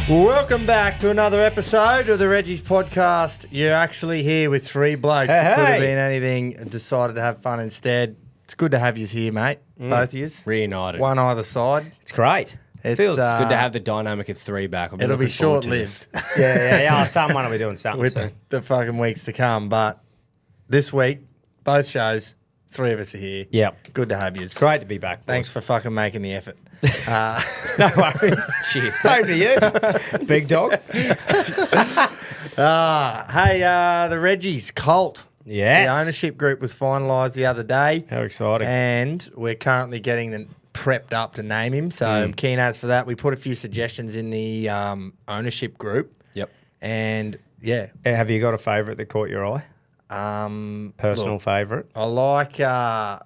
Welcome back to another episode of the Reggies podcast. You're actually here with three blokes. Hey, It could have hey. been anything and decided to have fun instead. It's good to have you here, mate. Both of you. Reunited. One either side. It's great. It's Feels Good to have the dynamic of three back. It'll be short-lived Yeah. Someone will be doing something with soon. the fucking weeks to come. But this week, both shows, three of us are here. Yep. Good to have you. It's great to be back. Boys. Thanks for fucking making the effort. No worries. Cheers. Same to you, big dog. Hey, the Reggies, Colt. Yes. The ownership group was finalised the other day. How exciting. And we're currently getting them prepped up to name him. So I'm keen as for that. We put a few suggestions in the ownership group. Yep. And yeah. Have you got a favourite that caught your eye? Personal look, favourite? I like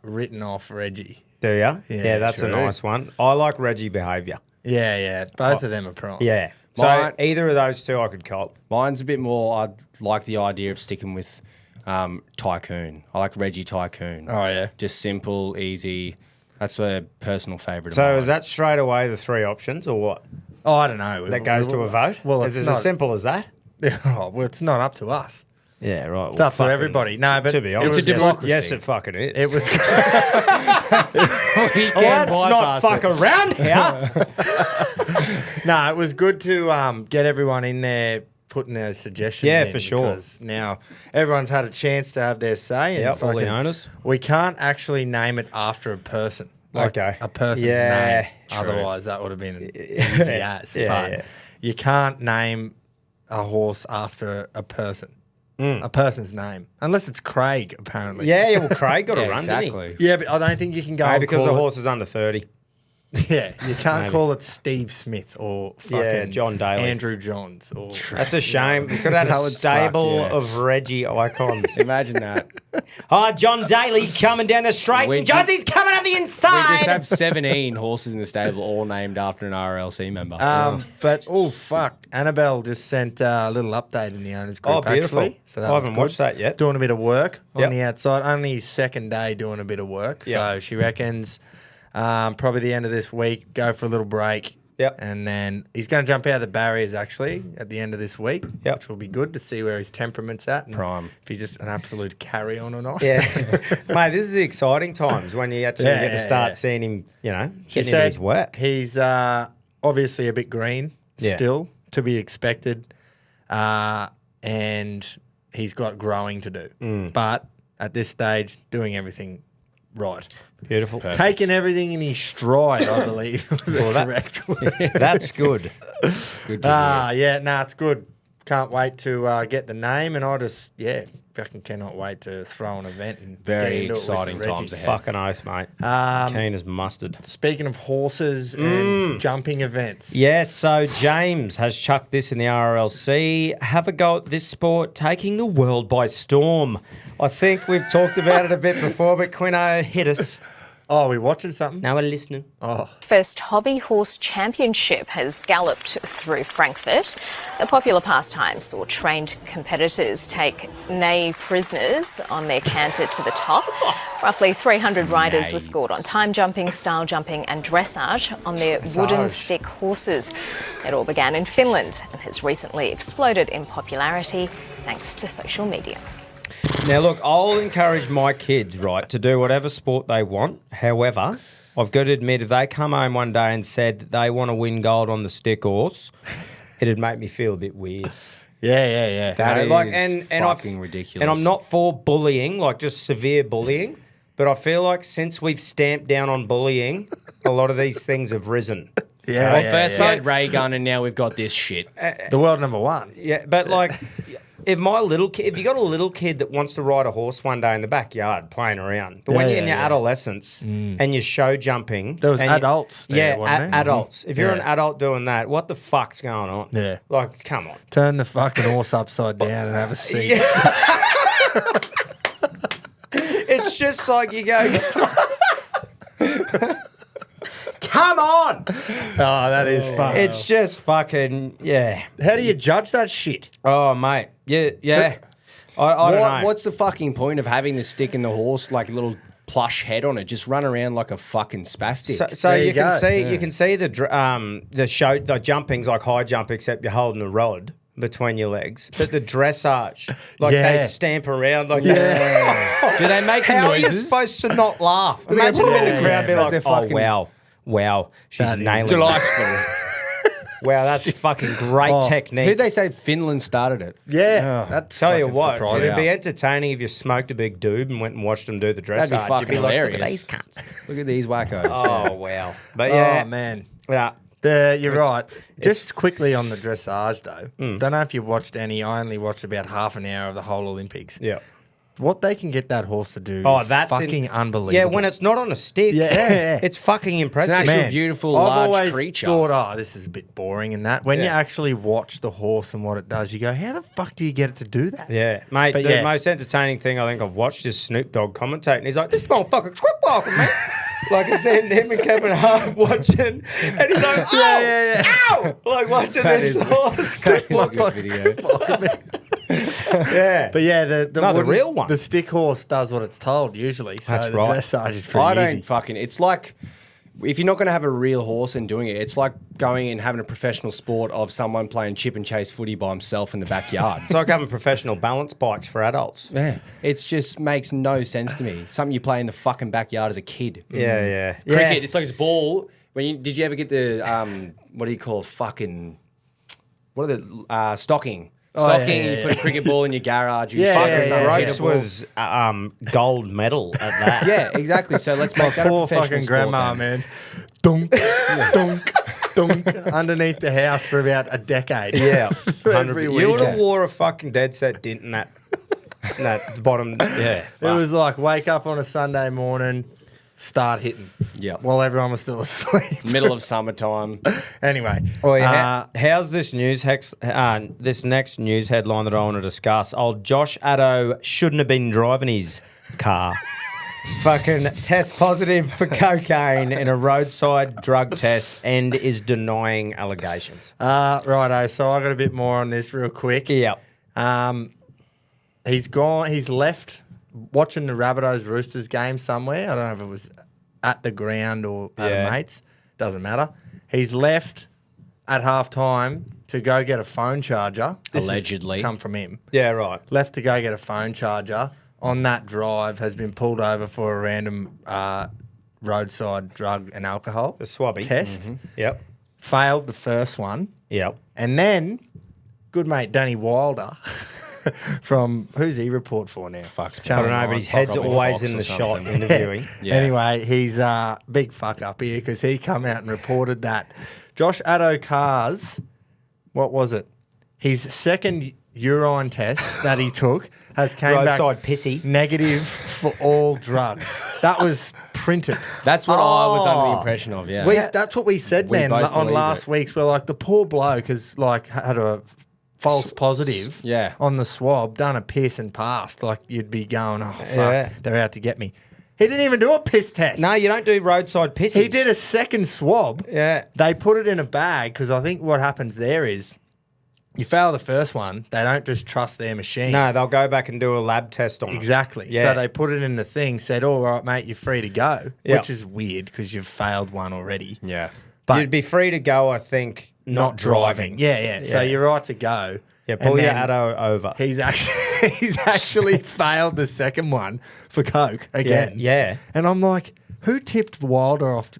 written off Reggie. Do you? Yeah, That's true. a nice one. I like Reggie behaviour. Yeah. Both of them are prime. Yeah. So Mine- either of those two I could cop. Mine's a bit more, I like the idea of sticking with Tycoon. I like Reggie Tycoon. Oh, yeah. Just simple, easy. That's a personal favourite of So mine. is that straight away the three options or what? Oh, I don't know. That goes to a vote? Well, is it's it not as simple as that? Oh, well, it's not up to us. Yeah, right. It's up to everybody. No, but to be it honest, was a democracy. Yes, it fucking is. It was. Let's not fuck around here. No, it was good to get everyone in there putting their suggestions Yeah, in. for sure. Because now everyone's had a chance to have their say. And Yep, all the fucking- owners. We can't actually name it after a person. Like Okay. a person's Yeah, name. true. Otherwise, that would have been an easy ass. Yeah, but yeah. you can't name a horse after a person. A person's name. Unless it's Craig, apparently. Yeah, well, Craig got a Yeah, run, didn't he? exactly. Yeah, but I don't think you can go Maybe and because call the it- horse is under 30. Yeah, you can't Maybe. call it Steve Smith or fucking Yeah, John Daly. Andrew Johns. Or That's a shame. We could have had That a would suck, stable yeah. of Reggie icons. Imagine that. Oh, John Daly coming down the straight. We And Johnsy's coming up the We inside. just have 17 horses in the stable, all named after an RLC member. But oh fuck, Annabelle just sent a little update in the owners group. Oh, beautiful. Actually, so that I was haven't good. watched that yet. Doing a bit of work on Yep. the outside. Only his second day doing a bit of work. So Yep. she reckons probably the end of this week go for a little break. Yep. And then he's going to jump out of the barriers actually at the end of this week, Yep. which will be good to see where his temperament's at. And Prime. If he's just an absolute carry on or not. Yeah. Mate, this is the exciting times when you actually Yeah, get to yeah, start yeah. seeing him, She getting into his work. He's obviously a bit green Yeah. still, to be expected. And he's got growing to do. Mm. But at this stage, doing everything right. Beautiful. Taking everything in his stride, I believe. Well, that- correct word. That's good. Good to hear. It's good. Can't wait to get the name. And I just, fucking cannot wait to throw an event and Very get into it with exciting the times Reggies. ahead. Fucking oath, mate. Keen as mustard. Speaking of horses and jumping events. Yes, so James has chucked this in the RLC. Have a go at this sport, taking the world by storm. I think we've talked about it a bit before, but Quino, hit us. Oh, we watching something? Now we're listening. Oh. First Hobby Horse Championship has galloped through Frankfurt. The popular pastime saw trained competitors take neigh prisoners on their canter to the top. Roughly 300 riders were scored on time jumping, style jumping and dressage on their wooden stick horses. It all began in Finland and has recently exploded in popularity thanks to social media. Now, look, I'll encourage my kids, right, to do whatever sport they want. However, I've got to admit, if they come home one day and said that they want to win gold on the stick horse, it'd make me feel a bit weird. Yeah. That You know, is fucking ridiculous. And I'm not for bullying, like just severe bullying, but I feel like since we've stamped down on bullying, a lot of these things have risen. Yeah. Well, first we had Ray Gun and now we've got this shit. The world number one. Yeah, but like, if you got a little kid that wants to ride a horse one day in the backyard playing around, but when Yeah, you're in your yeah. adolescence and you're show jumping, There was and you- adults there, wasn't there? adults. If you're an Yeah. adult doing that, what the fuck's going on? Yeah. Like, come on. Turn the fucking horse upside down and have a seat. It's just like you go, come on. Oh, that is fun. It's just fucking, yeah. How do you judge that shit? Oh, mate. Yeah. I don't know. What's the fucking point of having the stick in the horse, like little plush head on it, just run around like a fucking spastic. So There you you can go. see you can see the jumping's like high jump, except you're holding a rod between your legs. But the dressage, like Yeah. they stamp around like that. Do they make the How are you noises? supposed to not laugh? Imagine them in the Yeah, crowd yeah, be that's like, a fucking- wow, she's That is nailing it. Delightful. Wow, that's fucking great technique. Who'd they say Finland started it? Yeah, that's Tell you fucking what, surprising. it'd be entertaining if you smoked a big doob and went and watched them do the dressage. That'd be fucking You'd be like, hilarious. look at these cunts. Look at these wackos. Oh, wow. But yeah, Oh man. yeah. You're right. Just quickly on the dressage though. Don't know if you watched any. I only watched about half an hour of the whole Olympics. Yeah. What they can get that horse to do Oh, is that's fucking unbelievable. Yeah, when it's not on a stick. Yeah. It's fucking impressive. It's an actual Man, beautiful, I've large always creature. thought, oh, this is a bit boring and that. When you Yeah. actually watch the horse and what it does, you go, how the fuck do you get it to do that? Yeah, mate, But the yeah. most entertaining thing I think I've watched is Snoop Dogg commentating. He's like, this motherfucker script walking, man. Like it's him and Kevin Hart watching, and he's like, oh, ow! Like watching this horse. That is a good video. Yeah. But yeah, the No, the wooden- real one. the stick horse does what it's told usually. So That's the right. dressage is pretty I don't easy. fucking. It's like if you're not going to have a real horse and doing it, it's like going and having a professional sport of someone playing chip and chase footy by himself in the backyard. It's like having professional balance bikes for adults. Yeah, it just makes no sense to me. Something you play in the fucking backyard as a kid. Yeah. Cricket, it's like this ball. Did you ever get the what do you call fucking what are the stocking? Stocking, yeah, you put a cricket ball in your garage. You Yeah, fucking yeah, something, yeah. hit a Ropes ball. was gold medal at that. Yeah, exactly. So let's make that a Poor professional fucking sport grandma, then. man. Dunk, dunk, dunk, underneath the house for about a decade. Yeah. Every 100%. You would have weekend. wore a fucking dead set dint in that bottom. Yeah. It was like wake up on a Sunday morning, start hitting. Yeah. While everyone was still asleep. Middle of summertime. Anyway. Oh, yeah. How's this this next news headline that I want to discuss? Old Josh Addo shouldn't have been driving his car. Fucking test positive for cocaine in a roadside drug test and is denying allegations. Righto. So I got a bit more on this real quick. Yeah. He's left watching the Rabbitohs Roosters game somewhere. I don't know if it was at the ground or at Yeah. a mate's. Doesn't matter. He's left at half time to go get a phone charger. This has Allegedly. come from him. Yeah, right. Left to go get a phone charger. On that drive, has been pulled over for a random roadside drug and alcohol The swabby. test. Yep. Failed the first one. Yep. And then, good mate Danny Wilder from, who's he report for now? Fuck's I don't know, but his head's probably always Fox in or the shot something. interviewing. Yeah. Anyway, he's a big fuck up here because he come out and reported that Josh Ado-Carr's, what was it? His second urine test that he took has came Roadside back pissy. negative for all drugs. That was printed. That's what I was under the Oh. impression of, yeah. That's what we said, We man, both on believe last it. week's. We're like, the poor bloke has like had a false positive Yeah. on the swab, done a piss and passed. Like you'd be going, oh, fuck, Yeah. they're out to get me. He didn't even do a piss test. No, you don't do roadside pissy. He did a second swab. Yeah. They put it in a bag because I think what happens there is you fail the first one, they don't just trust their machine. No, they'll go back and do a lab test on it. Exactly. Yeah. So they put it in the thing, said, all right, mate, you're free to go, Yeah. which is weird because you've failed one already. Yeah. But You'd be free to go, I think, not driving. Yeah. So Yeah. you're right to go. Yeah, pull And your then Addo over. He's actually failed the second one for coke again. Yeah. And I'm like, who tipped Danny Wilder Oh, off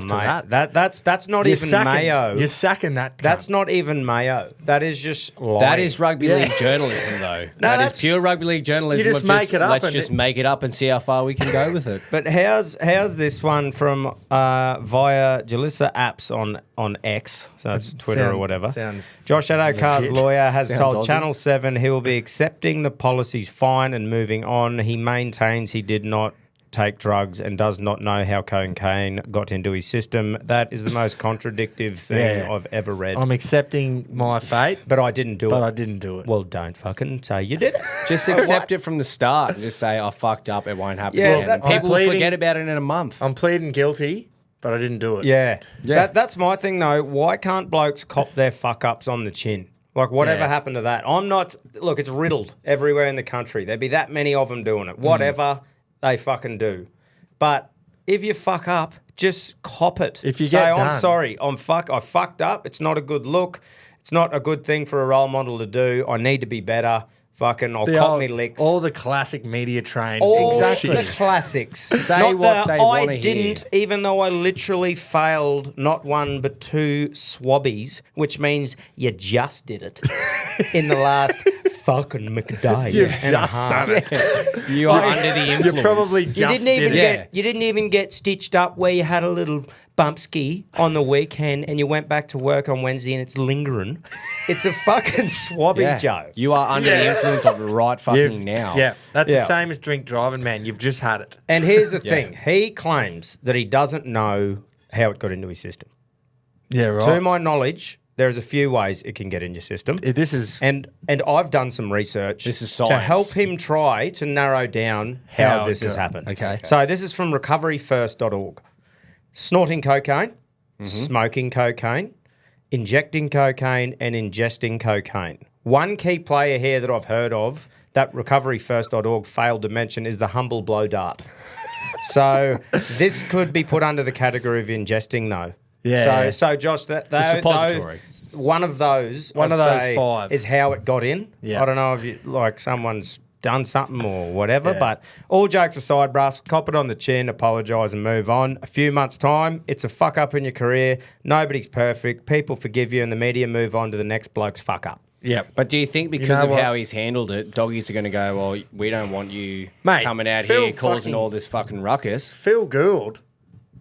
to mate, that? that's not You're even sacking, mayo. You're sacking that. That's cunt. not even mayo. That is just lying. That is rugby Yeah. league journalism, though. That that's- is pure rugby league journalism. You just of make it up Let's and just it- make it up and see how far we can go with it. But how's this one from via Jalissa Apps on X, so it's Twitter or whatever. Sounds Josh Addo-Carr's legit. lawyer has Sounds told Aussie. Channel 7 he will be accepting the policy's fine and moving on. He maintains he did not take drugs and does not know how cocaine got into his system. That is the most contradictive thing Yeah. I've ever read. I'm accepting my fate, But I didn't do but it. I didn't do it. Well, don't fucking say you did. Just accept it from the start and just say, I fucked up, it won't happen Yeah, again. that- And people I'm will pleading- forget about it in a month. I'm pleading guilty, but I didn't do it. Yeah. Yeah. That's my thing, though. Why can't blokes cop their fuck-ups on the chin? Like, whatever Yeah. happened to that? I'm not... Look, it's riddled everywhere in the country. There'd be that many of them doing it. Whatever. they fucking do. But if you fuck up, just cop it. If you say, get I'm done. sorry, I fucked up. It's not a good look. It's not a good thing for a role model to do. I need to be better. Fucking, I'll cop me licks. All the classic media trained. All Exactly. the classics. Say Not what the, they wanna I didn't, even though I literally failed not one but two swabbies, which means you just did it in the last fucking McDay. You've and a just half. done it. You are under the influence. You probably You just didn't even did it. get. You didn't even get stitched up where you had a little bump ski on the weekend and you went back to work on Wednesday and it's lingering. It's a fucking swabby, Joe. You are under the influence of it right fucking You've- now. Yeah, that's Yeah. the same as drink driving, man. You've just had it. And here's the thing: he claims that he doesn't know how it got into his system. Yeah, right. To my knowledge, there's a few ways it can get in your system. This is And I've done some research This is to science. help him try to narrow down how How this it has got- happened. okay. So this is from recoveryfirst.org. Snorting cocaine, smoking cocaine, injecting cocaine, and ingesting cocaine. One key player here that I've heard of that recoveryfirst.org failed to mention is the humble blow dart. So this could be put under the category of ingesting, though. Yeah. So Josh, that a suppository. one of those, One I'd of those say, 5. is how it got in. Yeah. I don't know if you like someone's done something or whatever, Yeah. but all jokes aside, Brass, cop it on the chin, apologise and move on. A few months' time, it's a fuck up in your career. Nobody's perfect. People forgive you and the media move on to the next bloke's fuck up. yeah. But do you think because know of what? how he's handled it, doggies are going to go, well, we don't want you Mate, coming out Phil here causing fucking- all this fucking ruckus? Phil Gould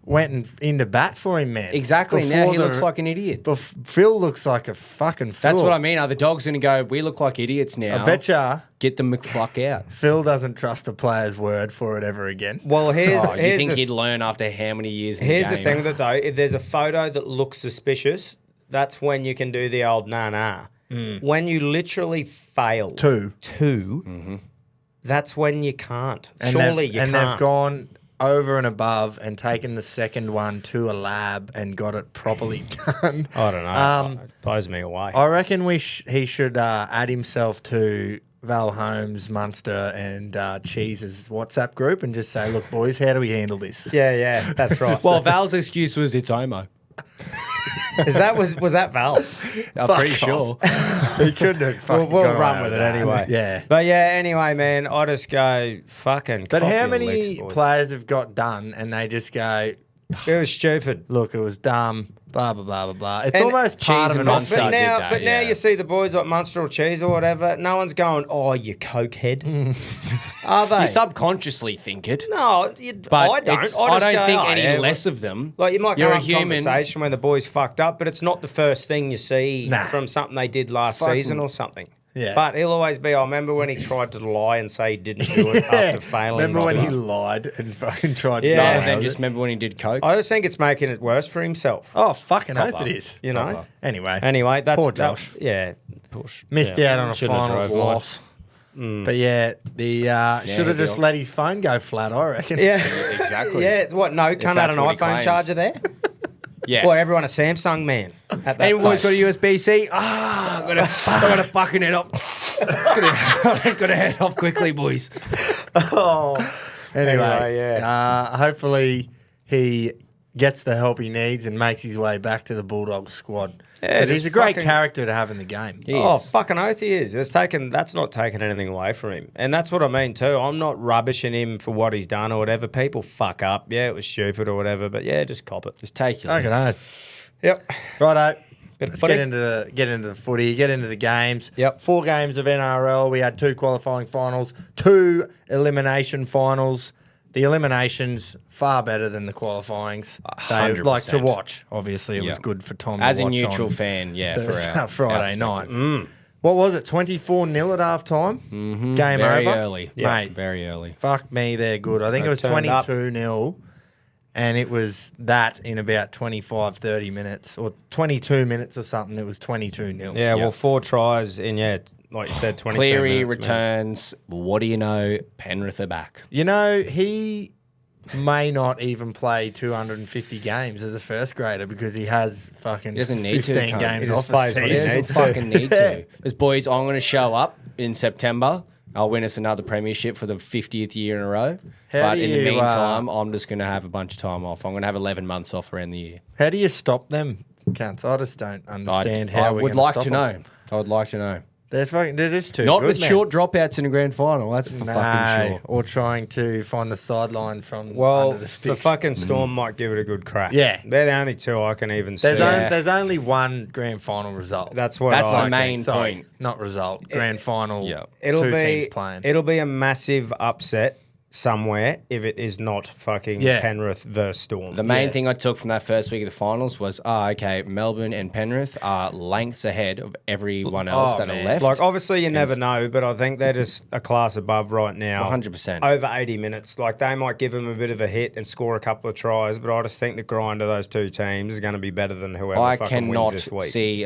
went into bat for him, man. Exactly. Now Before he the- looks like an idiot. Phil looks like a fucking fool. That's what I mean. Are the dogs going to go, we look like idiots now? I bet ya Get the McFuck out. Phil doesn't trust a player's word for it ever again. Well, here's Oh, you here's think the he'd learn after how many years in Here's the the game? thing that though, if there's a photo that looks suspicious, that's when you can do the old nah. When you literally fail Two. that's when you can't. And Surely they've, you and can't. they've gone over and above and taken the second one to a lab and got it properly done. I don't know. It blows me away. I reckon he should add himself to Val Holmes, Munster, and Cheese's WhatsApp group and just say, "Look, boys, how do we handle this?" yeah, that's right. Well, Val's excuse was it's homo. was that Val? I'm pretty sure. He couldn't have fucking We'll got run away with it that. anyway. Yeah. But yeah, anyway, man, I just go fucking. But cop how your many licks, boys. players have got done and they just go, It was stupid. "Look, it was dumb, blah, blah, blah, blah, blah." It's And almost part Cheese of and an Munster off-season. did Now, that, but now yeah. you see the boys like Munster or Cheese or whatever. No one's going, "Oh, you cokehead." Are they? You subconsciously think it. No, But I don't. it's- I, just don't go, think "Oh, any yeah, less of them. Like you might You're come a up human. conversation when the boys fucked up, but it's not the first thing you see Nah. from something they did last Fucking- season or something. Yeah. But he'll always be. I remember when he tried to lie and say he didn't do it after failing. Remember when he blah, blah. lied and fucking tried to Yeah. get Rather away than with just it? remember when he did coke. I just think it's making it worse for himself. Oh, fucking oath Proper. it is. You know. Proper. Anyway, That's poor that- Josh. Yeah. Push. Missed yeah. out on a Shouldn't have finals drove mine. loss. But yeah, should have just deal. let his phone go flat, I reckon. Yeah. Exactly. Yeah. It's what? No, can't have that's an what he iPhone claims. charger there. Yeah. Or everyone a Samsung man. At that Everyone's place. got a USB-C. I gotta fucking head off. I just gotta head off quickly, boys. Anyway, yeah. hopefully he gets the help he needs and makes his way back to the Bulldogs squad. Yeah, 'Cause he's just a great fucking- character to have in the game. Fucking oath he is. That's not taking anything away from him. And that's what I mean too. I'm not rubbishing him for what he's done or whatever. People fuck up. Yeah, it was stupid or whatever. But yeah, just cop it. Just take it. Okay, no. Yep. Righto. Bit of Let's footy. get into the footy, get into the games. Yep. 4 games of NRL. We had 2 qualifying finals, 2 elimination finals. The eliminations far better than the qualifyings. They like to 100%. watch. Obviously, it was Yep. good for Tom As to a watch neutral on fan, yeah, Thursday- for our Friday perspective. night. What was it? 24-0 at half time. Game Very over. early. Mate. Very early. Fuck me, they're good. I think it was turned up. 22-0, and it was that in about 25, 30 minutes, or 22 minutes or something. It was 22-0. Yeah, well, Yep. 4 tries in, like you said, 22 Cleary minutes, man. returns. What do you know? Penrith are back. You know, he may not even play 250 games as a first grader because he has fucking He doesn't need to, 15 cunt. games He just off a plays when he He season. doesn't needs to. fucking need Yeah. to. Because, boys, I'm going to show up in September. I'll win us another premiership for the 50th year in a row. How But do in the you, meantime, I'm just going to have a bunch of time off. I'm going to have 11 months off around the year. How do you stop them, cunts? I just don't understand I how we're would gonna like stop to them. know. I would like to know. They're just too Not good, with man. short dropouts in the grand final. That's for fucking sure. Or trying to find the sideline from Well, under the the sticks. fucking Storm might give it a good crack. Yeah. They're the only two I can even see. There's only one grand final result. That's what That's I the main Sorry, point. not result. Grand final. Yeah. Two teams playing. It'll be a massive upset somewhere if it is not fucking Yeah. Penrith versus Storm. The main thing I took from that first week of the finals was, okay, Melbourne and Penrith are lengths ahead of everyone else that man. are left. Like, obviously, you never know, but I think they're just a class above right now. 100%. Over 80 minutes. Like, they might give them a bit of a hit and score a couple of tries, but I just think the grind of those two teams is going to be better than whoever I fucking wins cannot this week. see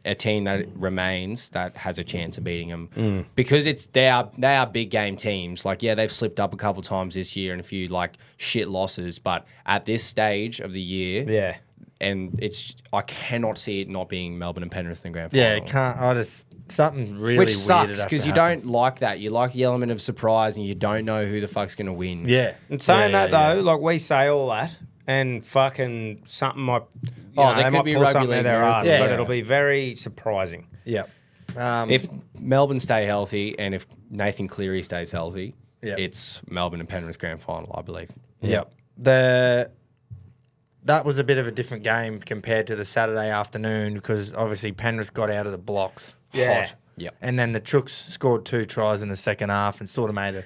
a team that remains that has a chance of beating them because they are big game teams. Like, yeah, they've slipped up a couple times this year and a few like shit losses, but at this stage of the year, Yeah. and I cannot see it not being Melbourne and Penrith in the grand final. Yeah, it can't. Something really Which weird sucks because you don't like that. You like the element of surprise and you don't know who the fuck's going to win. Yeah. And saying Yeah, that, yeah, though, like, we say all that, and fucking something might... Oh, they there might could be pull rugby something in league their ass, miracles. but Yeah. it'll be very surprising. Yeah. If Melbourne stay healthy and if Nathan Cleary stays healthy, Yeah. it's Melbourne and Penrith grand final, I believe. Yep. That was a bit of a different game compared to the Saturday afternoon because obviously Penrith got out of the blocks Yeah. hot. Yep. And then the Chooks scored 2 tries in the second half and sort of made a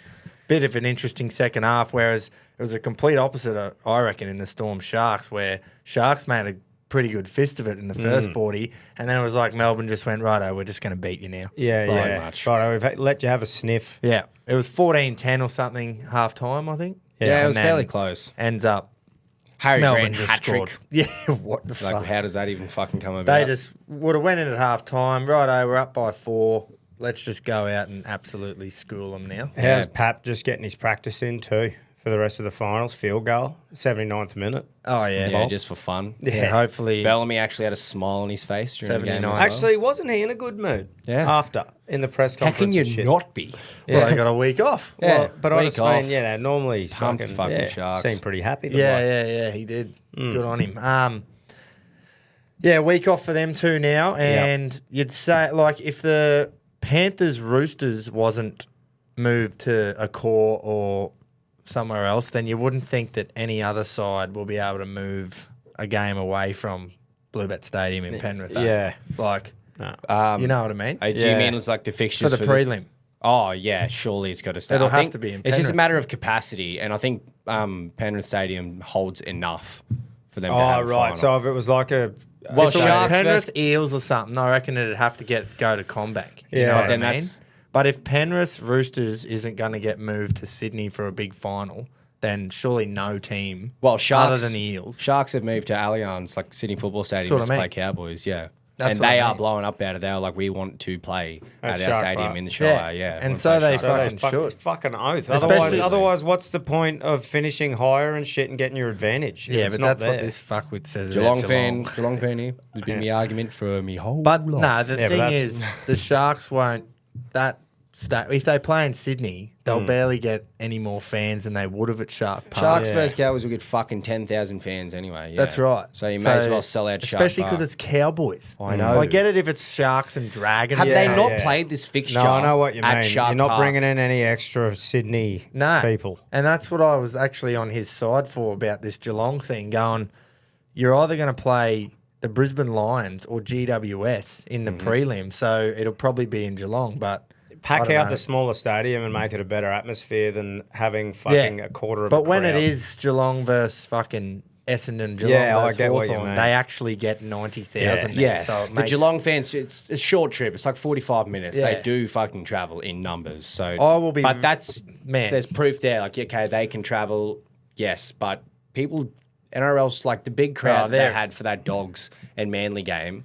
bit of an interesting second half, whereas it was a complete opposite, I reckon, in the Storm Sharks, where Sharks made a pretty good fist of it in the first 40, and then it was like Melbourne just went, righto, we're just going to beat you now. Yeah, Very yeah. much. Right, we've let you have a sniff. Yeah. It was 14-10 or something half time, I think. Yeah, it And was then fairly close. Ends up Harry Melbourne Grant just hat-trick. scored. Yeah, what the Like, fuck? how does that even fucking come about? They just would have went in at half time. Righto, we're up by 4. Let's just go out and absolutely school them now. How's Pap just getting his practice in too for the rest of the finals? Field goal, 79th minute. Oh, yeah. Yeah, just for fun. Yeah, hopefully. Bellamy actually had a smile on his face during the game. 79. as well. Actually, wasn't he in a good mood? Yeah. After in the press How conference. can you and shit? not be? Well, they got a week off. Yeah. Well, but I week just off. mean, yeah, normally he's Pumped fucking Sharks. Seemed pretty happy. The Yeah, bloke. yeah, he did. Good on him. Yeah, week off for them too now. And you'd say, like, if the Panthers Roosters wasn't moved to a core or somewhere else, then you wouldn't think that any other side will be able to move a game away from Bluebet Stadium in Penrith. Yeah. Like, No. you know what I mean? Do you Yeah. mean it's like the fixtures For the this- prelim. Oh yeah, surely it's got to stay. It'll I have think to be in It's just a Penrith. matter of capacity, and I think Penrith Stadium holds enough for them to Oh, have a right. final. So if it was like a... Well, If it was Sharks Penrith versus- Eels or something, I reckon it'd have to go to Combank. You Yeah, know what then I mean? that's- But if Penrith Roosters isn't going to get moved to Sydney for a big final, then surely no team, Well, Sharks other than the Eels. Sharks have moved to Allianz, like Sydney Football Stadium, what just I to mean. play Cowboys. Yeah, That's and what they I are mean. blowing up out of there. Like, we want to play At at our Shark stadium Park. in the Shire. Yeah, And wanna so play they Shark. fucking should. It's fucking oath. Especially- Otherwise, what's the point of finishing higher and shit and getting your advantage? if Yeah, it's but not that's there? what this fuckwit says Geelong about fan here. There's been the argument for me whole But life. no, the Yeah, but thing that's- is, the Sharks won't. If they play in Sydney, they'll barely get any more fans than they would have at Shark Park. Sharks Yeah. versus Cowboys will get fucking 10,000 fans anyway. Yeah. That's right. So you may as well sell out Shark especially because Park. it's Cowboys. I know. I get it if it's Sharks and Dragons. Have Yeah, they not yeah. played this fixture? No, I know what you at mean. Shark You're not Park? bringing in any extra Sydney No. people. And that's what I was actually on his side for about this Geelong thing, going, you're either going to play the Brisbane Lions or GWS in the prelim, so it'll probably be in Geelong, but I Pack don't out know. the smaller stadium and make it a better atmosphere than having fucking a quarter of But a when it crowd. is Geelong versus fucking Essendon, Geelong Yeah, I versus get what you Hawthorn, mean. they actually get 90,000 there. Yeah, So it the makes, Geelong fans, it's a short trip. It's like 45 minutes. Yeah. They do fucking travel in numbers. So I will be But that's man. There's proof there. Like, okay, they can travel. Yes, but people, NRL's like the big crowd they they're- had for that Dogs and Manly game.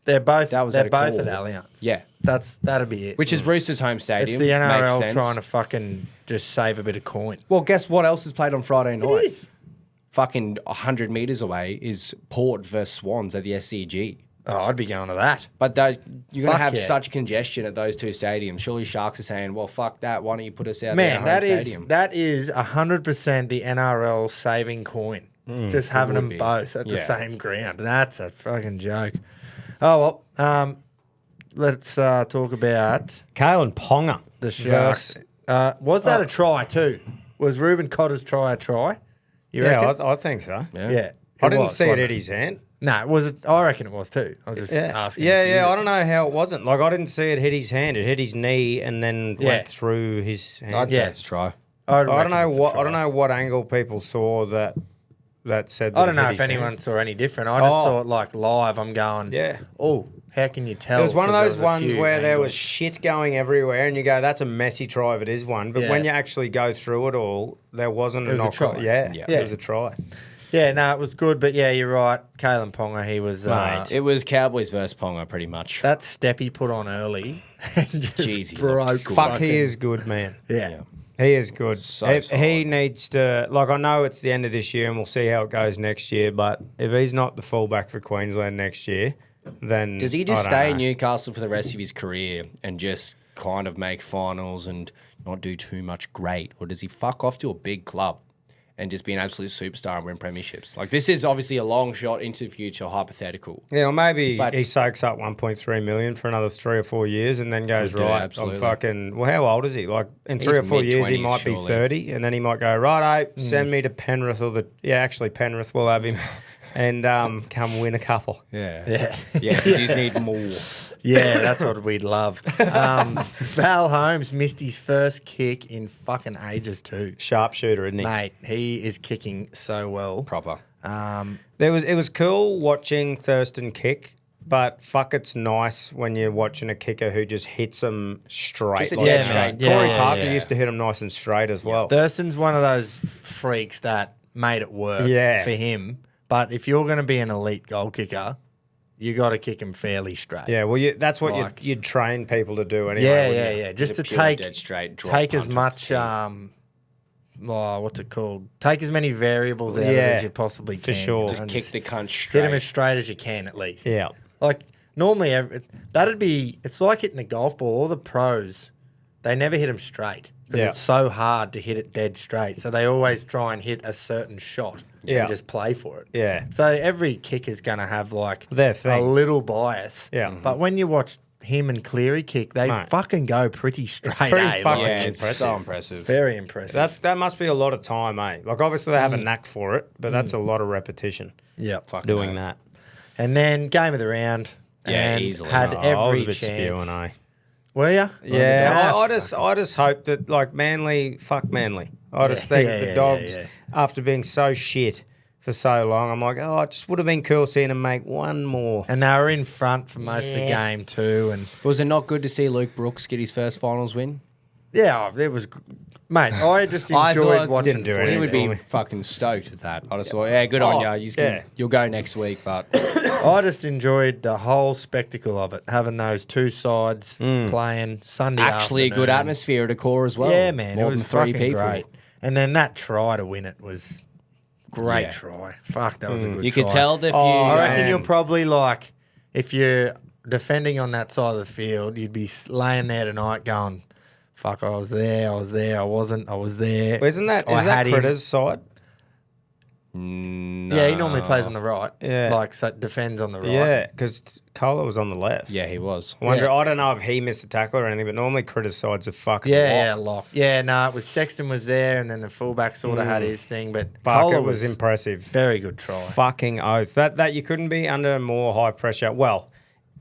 they're both That was they're at a both call. at Allianz. Yeah, That'll be it. which is Roosters' home it's stadium. the NRL Makes sense. trying to fucking just save a bit of coin. Well, guess what else is played on Friday night? is. Fucking 100 metres away is Port versus Swans at the SCG. Oh, I'd be going to that. But you're going to have yeah. such congestion at those two stadiums. Surely Sharks are saying, well, fuck that. Why don't you put us out Man, there at home that stadium? that is 100% the NRL saving coin. Just having them be. both at the Yeah. same ground. That's a fucking joke. Oh, well, let's talk about Kalen Ponga. the Sharks. Was that a try too? Was Ruben Cotter's try a try? You Yeah, reckon? I think so. Yeah. I didn't was, see it wasn't at his hand. No, it was. I reckon it was too. I was just asking. Yeah, if you- yeah. I don't know how it wasn't. Like, I didn't see it hit his hand. It hit his knee and then Yeah. went through his hand. I'd say Yeah. it's a try. I don't reckon know it's a what. try. I don't know what angle people saw that said. That I don't it know hit if his anyone hand. saw any different. I just Oh. thought like live. I'm going. Yeah. Oh, how can you tell? It was one of 'Cause there those was a ones few where there was angles. shit going everywhere, and you go, "That's a messy try if it is one." But Yeah. when you actually go through it all, there wasn't It was a knock. try. Yeah, Yeah. it was a try. Yeah, no, it was good, but yeah, you're right. Kalen Ponga, he was. It was Cowboys versus Ponga, pretty much. That step he put on early and just Jeez, he broke. looked good. Fuck, fucking- he is good, man. Yeah. He is good. So he solid. needs to, like, I know it's the end of this year and we'll see how it goes next year, but if he's not the fullback for Queensland next year, then. Does he just I don't stay in know. Newcastle for the rest of his career and just kind of make finals and not do too much great? Or does he fuck off to a big club and just be an absolute superstar and win premierships? Like, this is obviously a long shot into the future, hypothetical. Yeah, or maybe But- he soaks up 1.3 million for another 3 or 4 years and then goes, Could do, right, absolutely. I'm fucking. Well, how old is he? Like, in 3 or 4 years, he mid-20s, might be surely. 30, and then he might go, right, send me to Penrith or the. Yeah, actually, Penrith will have him and come win a couple. Yeah. Yeah. Yeah, because he's need more. Yeah, that's what we'd love. Val Holmes missed his first kick in fucking ages too. Sharpshooter, isn't he? Mate, he is kicking so well. Proper. It was cool watching Thurston kick, but fuck, it's nice when you're watching a kicker who just hits them straight. Just a like dead that. straight. Corey Yeah, Parker yeah. used to hit them nice and straight as well. Thurston's one of those freaks that made it work Yeah. for him. But if you're going to be an elite goal kicker, you got to kick him fairly straight. Yeah, well, that's what Like- you'd train people to do anyway. yeah, wouldn't yeah, you? yeah. Just to a pure take dead straight drop take as punch off much the what's it called? Take as many variables out of it Yeah, as you possibly for can. sure. Just and kick the cunt hit straight. him as straight as you can at least. Yeah. Like normally, that'd be. It's like hitting a golf ball. All the pros, they never hit them straight because Yeah. it's so hard to hit it dead straight. So they always try and hit a certain shot Yeah. and just play for it. Yeah. So every kick is going to have like Their a thing. little bias. Yeah. But when you watch him and Cleary kick, they Mate. fucking go pretty straight. pretty eh? fucking Like, Yeah, it's impressive. so impressive. very impressive. That must be a lot of time, eh? Like, obviously, they have a knack for it, but that's a lot of repetition Yep. Fucking doing oath. that. And then game of the round. Yeah, and easily. had Oh, I was every a bit chance. spewing, eh? Were you? Yeah, I just hope that, like, Manly, fuck Manly. I just think yeah, the yeah, Dogs, yeah. after being so shit for so long, I'm like, oh, it just would have been cool seeing them make one more. And they were in front for most of the Yeah. game too. And Was it not good to see Luke Brooks get his first finals win? yeah, it was, mate. I just I enjoyed thought- watching. Didn't do footy. He would be me. fucking stoked with that. I just thought, yeah, good on Oh, you. yeah. You'll go next week, but I just enjoyed the whole spectacle of it, having those two sides playing Sunday. actually a good afternoon. atmosphere at a core as well. Yeah, man, More it was than three fucking people. great. And then that try to win it was great Yeah. try. Fuck, that was a good You try. could tell that if Oh, you. I reckon man. you're probably like, if you're defending on that side of the field, you'd be laying there tonight going, fuck, I was there, I wasn't, I was there. Well, isn't that, I is that had him. Critter's side? Yeah, he normally plays on the right. Yeah. Like, so defends on the right. Yeah, because Kohler was on the left. Yeah, he was. I wonder, Yeah. I don't know if he missed a tackle or anything, but normally Critter's side's a fucking Yeah, lock. lock. Yeah, no, it was Sexton was there, and then the fullback sort of had his thing, but Fuck, Kohler it was impressive. very good try. Fucking oath. That you couldn't be under more high pressure. Well,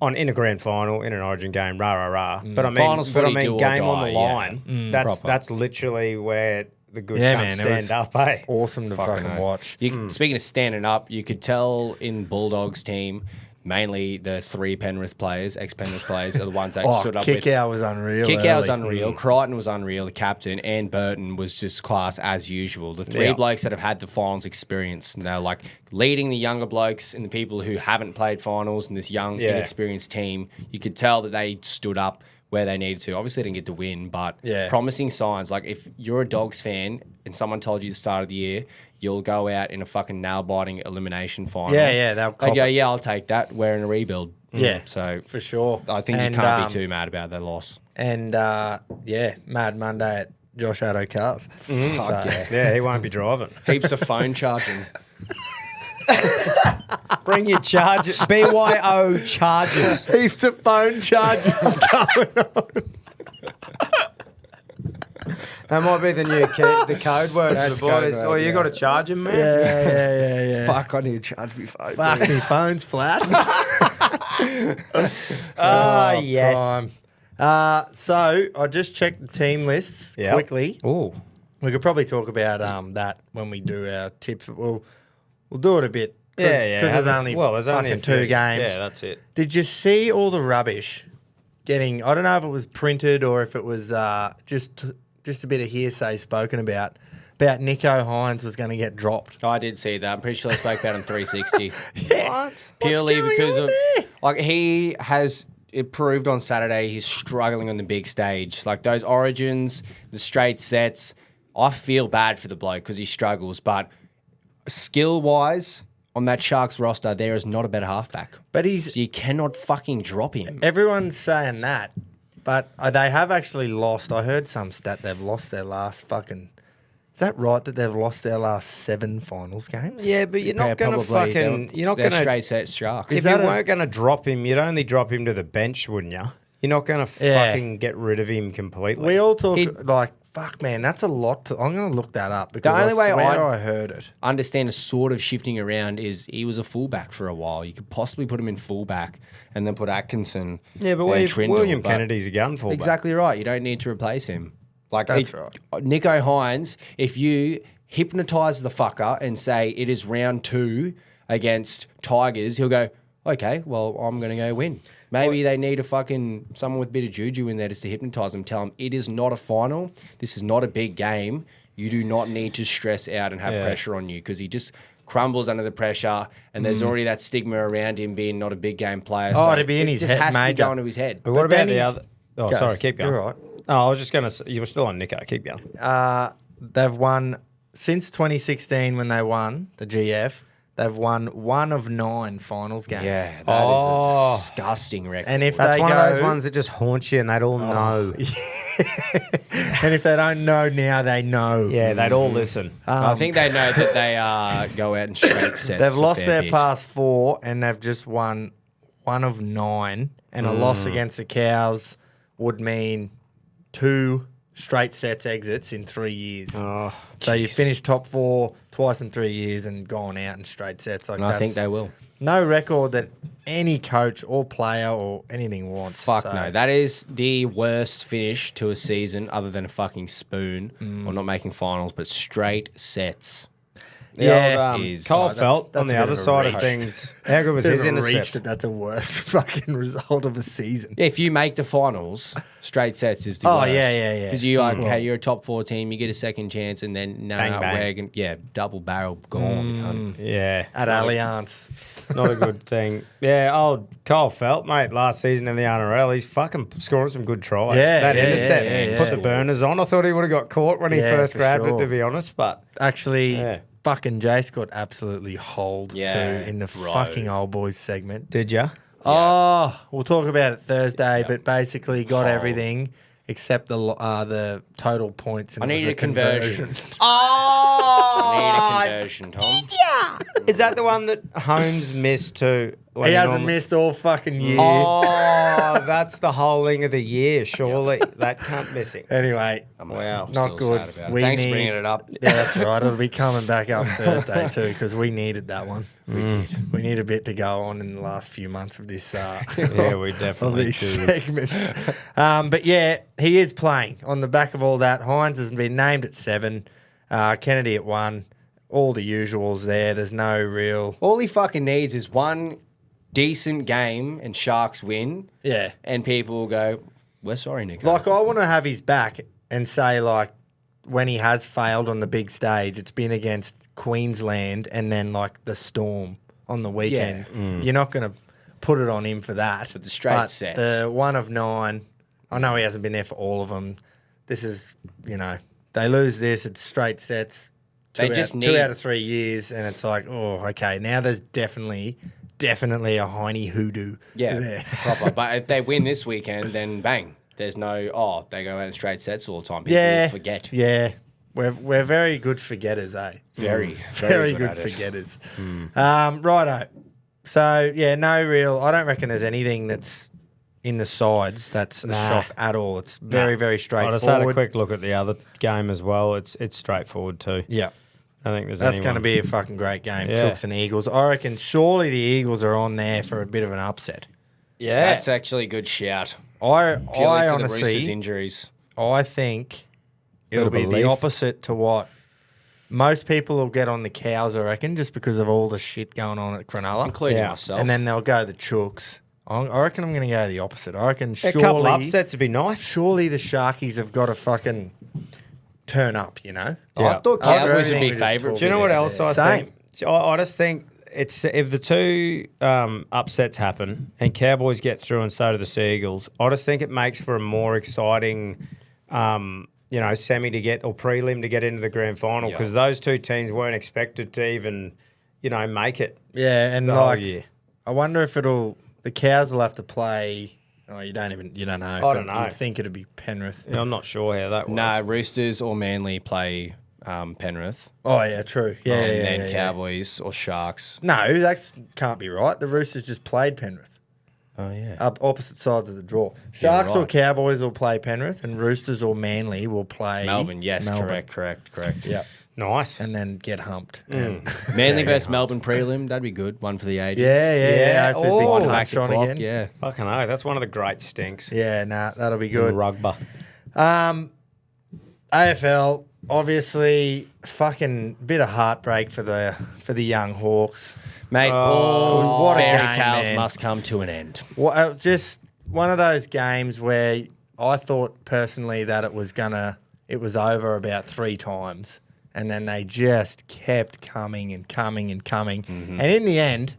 in a grand final, in an Origin game, rah rah rah. But I mean, Finals footy, do or game on die, the yeah. line. Proper. That's literally where the good Yeah, cunts man, it was stand up. Eh? Awesome to fucking oath. watch. Speaking of standing up, you could tell in Bulldogs team, mainly the three Penrith players, ex-Penrith players, are the ones that Oh, stood up kick with. out was unreal. Kick out was early. unreal. Crichton was unreal. The captain and Burton was just class as usual. The three Yeah. blokes that have had the finals experience, and they're like leading the younger blokes and the people who haven't played finals and this young, Yeah. inexperienced team. You could tell that they stood up where they needed to. Obviously, they didn't get the win, but Yeah. promising signs. Like if you're a Dogs fan and someone told you at the start of the year you'll go out in a fucking nail-biting elimination final. Yeah, they'll cop They'd go, it. yeah, I'll take that. We're in a rebuild. Yeah, So for sure. I think And, you can't be too mad about that loss. And Mad Monday at Josh Ado-Carr's. Fuck So- yeah. Yeah, he won't be driving. Heaps of phone charging. Bring your charger, BYO chargers. Heaps of phone charging going on. That might be the new the code word That's for the boys. code Oh, word, you yeah. got to charge him, man. Yeah. Fuck, I need to charge me phone. Fuck, me phone's flat. Yes. Prime. So I just checked the team lists Yep. quickly. Oh, We could probably talk about that when we do our tips. We'll do it a bit. yeah. Because there's only there's only a fucking 2 few. games. Yeah, that's it. Did you see all the rubbish getting? I don't know if it was printed or if it was just a bit of hearsay spoken about Nico Hynes was going to get dropped. I did see that. I'm pretty sure I spoke about him 360. What? Purely What's because going of on there? like he has it proved on Saturday he's struggling on the big stage. Like those origins, the straight sets. I feel bad for the bloke because he struggles, but skill wise on that Sharks roster, there is not a better halfback. But So you cannot fucking drop him. everyone's saying that, but they have actually lost. I heard some stat they've lost their last fucking. Is that right that they've lost their last 7 finals games? Yeah, but you're not going to fucking. You're not They're going to. straight set Sharks. If you weren't going to drop him, you'd only drop him to the bench, wouldn't you? You're not going to Yeah. fucking get rid of him completely. We all talk like, fuck, man, that's a lot. I'm going to look that up because only way I swear I'd- I heard it. Understand a sort of shifting around is he was a fullback for a while. You could possibly put him in fullback and then put Atkinson. yeah, but and Trindle, William but- Kennedy's a gun fullback. Exactly right. You don't need to replace him. Like That's right. Nico Hynes, if you hypnotise the fucker and say it is round 2 against Tigers, he'll go, okay, well, I'm going to go win. Maybe they need someone with a bit of juju in there just to hypnotise them. Tell them it is not a final. This is not a big game. You do not need to stress out and have pressure on you because he just crumbles under the pressure and there's already that stigma around him being not a big game player. Oh, so to be in it his just head, has to be major. going to his head. But what But about then the he's- other? Oh, Guys, sorry, keep going. you're right. Oh, I was just going to. You were still on Nico. Keep going. They've won since 2016 when they won the GF. They've won 1 of 9 finals games. Yeah, that is Oh. a disgusting record. And if That's they one go, of those ones that just haunt you, and they'd all know. and if they don't know now, they know. Yeah, they'd all listen. I think they know that they go out in straight sets. They've a lost fair their bit. past 4 and they've just won 1 of 9. And a loss against the Cows would mean 2 straight sets exits in 3 years. Oh, So you finish top 4 twice in 3 years and gone out in straight sets. Like And I think that's they will. no record that any coach or player or anything wants. Fuck So- no. That is the worst finish to a season other than a fucking spoon or not making finals, but straight sets. the Yeah, old, is- Cole Oh, that's- Felt on that's the a bit other of a side of reach. things. How good was Bit his of a reach intercept? that that's a worse fucking result of a season. Yeah, if you make the finals, straight sets is the Oh, worst. yeah. Because you are, okay, you're a top 4 team, you get a second chance, and then Bang, bang. we're gonna, double barrel gone. Yeah, At Allianz. not a good thing. Yeah, old Cole Felt, mate, last season in the NRL, he's fucking scoring some good tries. Yeah, that yeah, intercept yeah, put yeah. the burners on. I thought he would have got caught when he Yeah, first for grabbed sure. it, to be honest, but Actually, Yeah. fucking Jace got absolutely holed Yeah, too in the bro. fucking old boys segment. did ya? Oh, we'll talk about it Thursday, but basically got Hold. everything except the total points. And I it was needed a conversion. Oh! I need a conversion, Tom. Is that the one that Holmes missed too? when He hasn't normally- missed all fucking year. Oh, that's the holing of the year, surely. That can't miss it. Anyway, Wow. not Still good. sad about it. We Thanks for need- bringing it up. Yeah, that's right. It'll be coming back up Thursday too because we needed that one. We did. We need a bit to go on in the last few months of this. Yeah, we Of definitely these do. segments. But yeah, he is playing. On the back of all that, Hynes has been named at 7, Kennedy at 1. All the usuals there. There's no real. All he fucking needs is one decent game and Sharks win, Yeah. and people will go, we're sorry, Nico. Like, I want to have his back and say, like, when he has failed on the big stage, it's been against Queensland and then, like, the Storm on the weekend. You're not going to put it on him for that. But the straight sets. The 1 of 9, I know he hasn't been there for all of them. This is, they lose this, it's straight sets. They just need 2 out of 3 years, and it's like, oh, okay, now there's definitely a Hynie hoodoo there. proper. But if they win this weekend, then bang. There's no, they go out in straight sets all the time. People forget. Yeah. We're very good forgetters, eh? Very good at it. forgetters. Righto. So, I don't reckon there's anything that's in the sides that's a shock at all. It's very, very I straightforward. just had a quick look at the other game as well. It's straightforward too. Yeah. I think That's going to be a fucking great game. Yeah. Chooks and Eagles. I reckon surely the Eagles are on there for a bit of an upset. Yeah. That's actually a good shout. I Purely for the Roosters honestly, injuries. I think it'll Bit of be the belief. opposite to what most people will get on the Cows, I reckon, just because of all the shit going on at Cronulla. Including myself. And then they'll go the Chooks. I reckon I'm going to go the opposite. I reckon a couple upsets would be nice. surely the Sharkies have got to fucking turn up, Yeah. I thought After Cowboys would everything be we just favourite. talked Do you know what else I Same. think? I just think it's if the two upsets happen and Cowboys get through and so do the Seagulls, I just think it makes for a more exciting, semi to get or prelim to get into the grand final because those two teams weren't expected to even, make it. Yeah, and the whole like, year. I wonder if the Cows will have to play. Oh, you don't know. I but don't know. You'd think it'd be Penrith. I'm not sure how that works. No, Roosters or Manly play Penrith. Oh yeah, true. Yeah, and yeah, then yeah. Cowboys or Sharks. No, that can't be right. The Roosters just played Penrith. Oh, yeah. Up opposite sides of the draw. Sharks or right. Cowboys will play Penrith, and Roosters or Manly will play Melbourne, yes, Melbourne. correct. Yeah, Nice. and then get humped. And Manly versus Melbourne prelim, that'd be good. One for the ages. yeah. Hopefully Oh, big Back punch the on clock, again. yeah. Fucking hell, that's one of the great stinks. Yeah, that'll be good. Rugby. AFL, obviously, fucking bit of heartbreak for the young Hawks. Mate, all what a fairy game, tales man. must come to an end. Well, just one of those games where I thought personally that it was over about 3 times, and then they just kept coming and coming and coming, and in the end,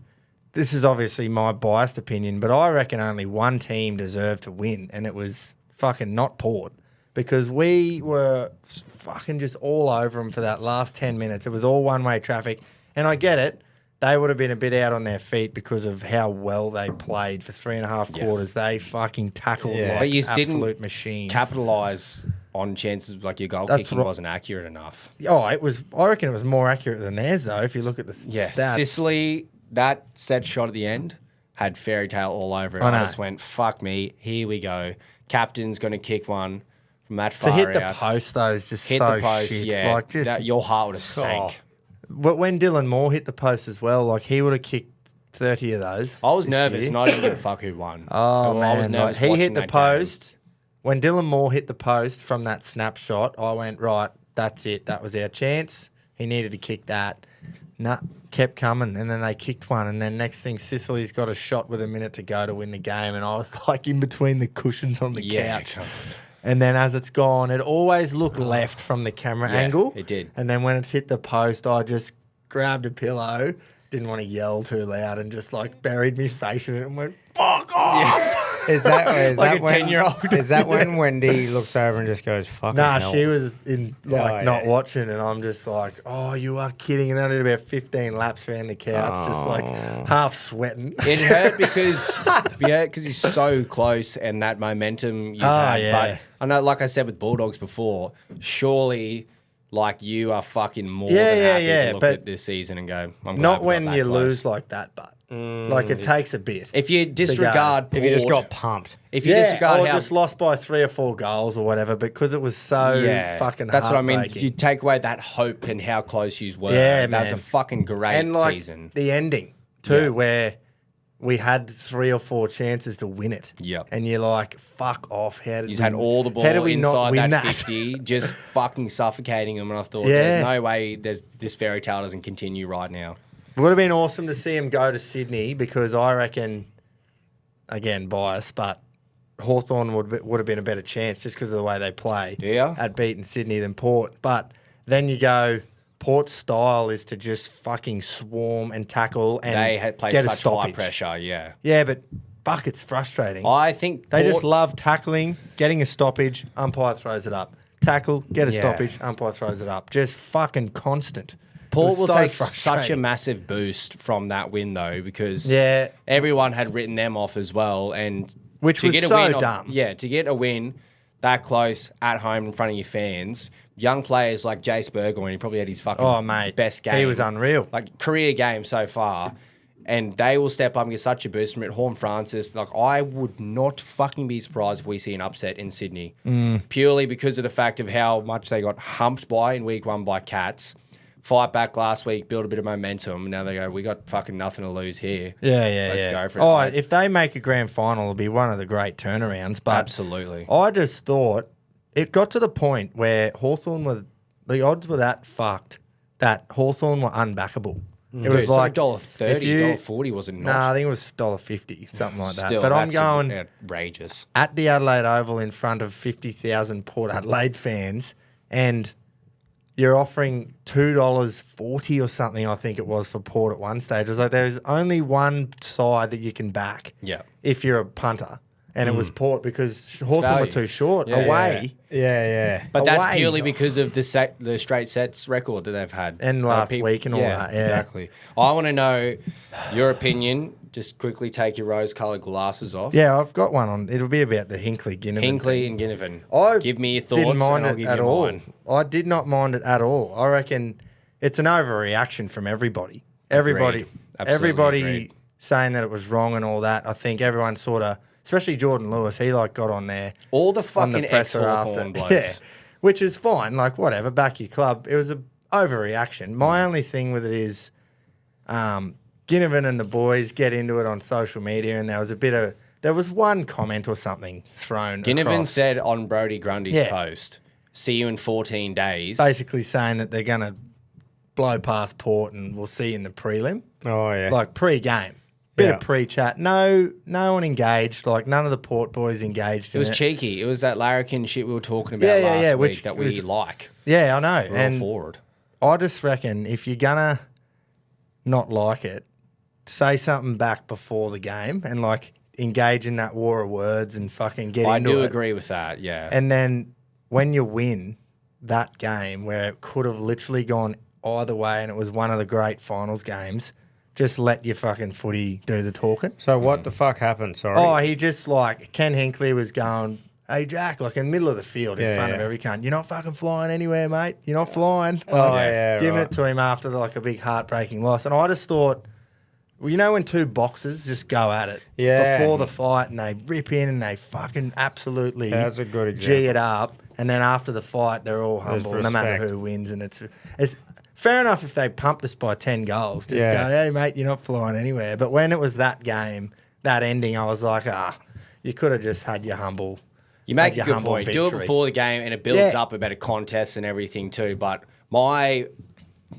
this is obviously my biased opinion, but I reckon only one team deserved to win, and it was fucking not Port. Because we were fucking just all over them for that last 10 minutes. It was all one-way traffic. And I get it. They would have been a bit out on their feet because of how well they played for 3.5 quarters. They fucking tackled like But you absolute didn't machines. Capitalise on chances like your goal That's kicking right. wasn't accurate enough. Oh, it was. I reckon it was more accurate than theirs, though, if you look at the stats. Sicily, that set shot at the end had fairy tale all over it. I I know. just went, fuck me, here we go. Captain's going to kick one from that To far hit the out. post, though, is just Hit so the post, shit. yeah. Like, just, Your heart would have sank. But when Dylan Moore hit the post as well, like, he would have kicked 30 of those. I was this nervous, year. and I didn't give a fuck who won. Oh, man. I was nervous he watching hit the that game. post. When Dylan Moore hit the post from that snapshot, I went, right, that's it. That was our chance. He needed to kick that. Nah, kept coming. And then they kicked one. And then next thing, Sicily's got a shot with a minute to go to win the game. And I was like in between the cushions on the couch. come on. And then as it's gone, it always looked left from the camera angle. it did. And then when it's hit the post, I just grabbed a pillow, didn't want to yell too loud, and just like buried my face in it and went, fuck off. Is that Like that a when, 10-year-old. Is that when Wendy looks over and just goes, fucking Nah, hell. she was in Oh, not yeah. watching, and I'm just like, oh, you are kidding. And then I did about 15 laps around the couch, just like half sweating. It hurt because he's so close and that momentum you had. yeah. But I know, like I said with Bulldogs before, surely like you are fucking more Yeah, than yeah, happy yeah, to look but at this season and go, I'm glad Not we when got that you close. lose like that, but like it takes a bit. If you disregard If you just Port- got pumped. if you Yeah, disregard or how just lost by 3 or 4 goals or whatever, because it was so fucking that's what I mean. heartbreaking. You take away that hope and how close you were. Yeah, That was man. a fucking great and like season. the ending too, Yeah. where we had 3 or 4 chances to win it. Yep. And you're like, fuck off. How did You we, had all the ball how did we not inside win that that? 50, just fucking suffocating them. And I thought, Yeah. there's no way this fairy tale doesn't continue right now. It would have been awesome to see him go to Sydney, because I reckon, again, bias, but Hawthorn would have been a better chance just because of the way they play Yeah. at beating Sydney than Port. But then you go, Port's style is to just fucking swarm and tackle and They had played get a such high stoppage. pressure, yeah. Yeah, but fuck, it's frustrating. I think They just Port- love tackling, getting a stoppage, umpire throws it up. Tackle, get a Yeah. stoppage, umpire throws it up. Just fucking constant. Port It will was so take such a frustrating. massive boost from that win, though, because Yeah. everyone had written them off as well. And Which to was get a so win dumb. to get a win that close at home in front of your fans, young players like Jace Burgoyne, he probably had his fucking best game. He was unreal. Like, career game so far. And they will step up and get such a boost from it. Horn Francis, like, I would not fucking be surprised if we see an upset in Sydney. Purely because of the fact of how much they got humped by in week 1 by Cats. Fight back last week, build a bit of momentum. Now they go, we got fucking nothing to lose here. Let's go for it. Oh, if they make a grand final, it'll be one of the great turnarounds. But Absolutely. I just thought it got to the point where Hawthorn were, the odds were that fucked that Hawthorn were unbackable. It was like $1.30, if you- $1.40 was it not? Nah, I think it was $1.50, something like that. Still, But I'm that's going outrageous. at the Adelaide Oval in front of 50,000 Port Adelaide fans, and you're offering $2.40 or something, I think it was, for Port at one stage. It was like there's only one side that you can back Yeah. if you're a punter, and it was Port because Hawthorn were value. too short. Yeah, Away. Yeah. But that's Away. purely because of the straight sets record that they've had. And last week and all that, yeah. Exactly. I want to know your opinion. Just quickly take your rose-coloured glasses off. Yeah, I've got one on. It'll be about the Ginnivan thing. Hinkley and Ginnivan. I give me your thoughts didn't mind and I'll it give at you all. mine. I did not mind it at all. I reckon it's an overreaction from everybody. Absolutely Everybody agreed. saying that it was wrong and all that. I think everyone sort of, especially Jordan Lewis, he like got on there. All the on fucking the presser ex-Hawthorn blokes. Yeah, which is fine. Like whatever, back your club. It was an overreaction. My only thing with it is, Ginnivan and the boys get into it on social media, and there was one comment or something thrown. Ginnivan across, said on Brodie Grundy's Yeah. post, see you in 14 days. basically saying that they're gonna blow past Port and we'll see you in the prelim, Oh, yeah. like pre-game. Bit Yeah. of pre-chat. No one engaged. Like none of the Port boys engaged. It was in cheeky. It was that larrikin shit we were talking about Yeah, last yeah, week which that we was- like. Yeah, I know. We're all And forward. I just reckon if you're gonna not like it, say something back before the game and like engage in that war of words and fucking get I into do it. agree with that, yeah. And then when you win that game where it could have literally gone either way and it was one of the great finals games, just let your fucking footy do the talking. So what the fuck happened? Sorry. Oh, he just like Ken Hinkley was going, hey Jack, like in the middle of the field in Yeah, front of yeah. every cunt. You're not fucking flying anywhere, mate. You're not flying. Like, Oh, yeah, giving right. it to him after like a big heartbreaking loss. And I just thought, well, you know when two boxers just go at it Yeah. before the fight and they rip in and they fucking absolutely Yeah, that's a good G example. it up, and then after the fight they're all humble no matter respect. who wins, and it's fair enough if they pumped us by 10 goals. Just Yeah. go, hey mate, you're not flying anywhere. But when it was that game, that ending, I was like, you could have just had your humble. You make a your good humble point. Do it victory. before the game, and it builds Yeah. up about a contest and everything too. But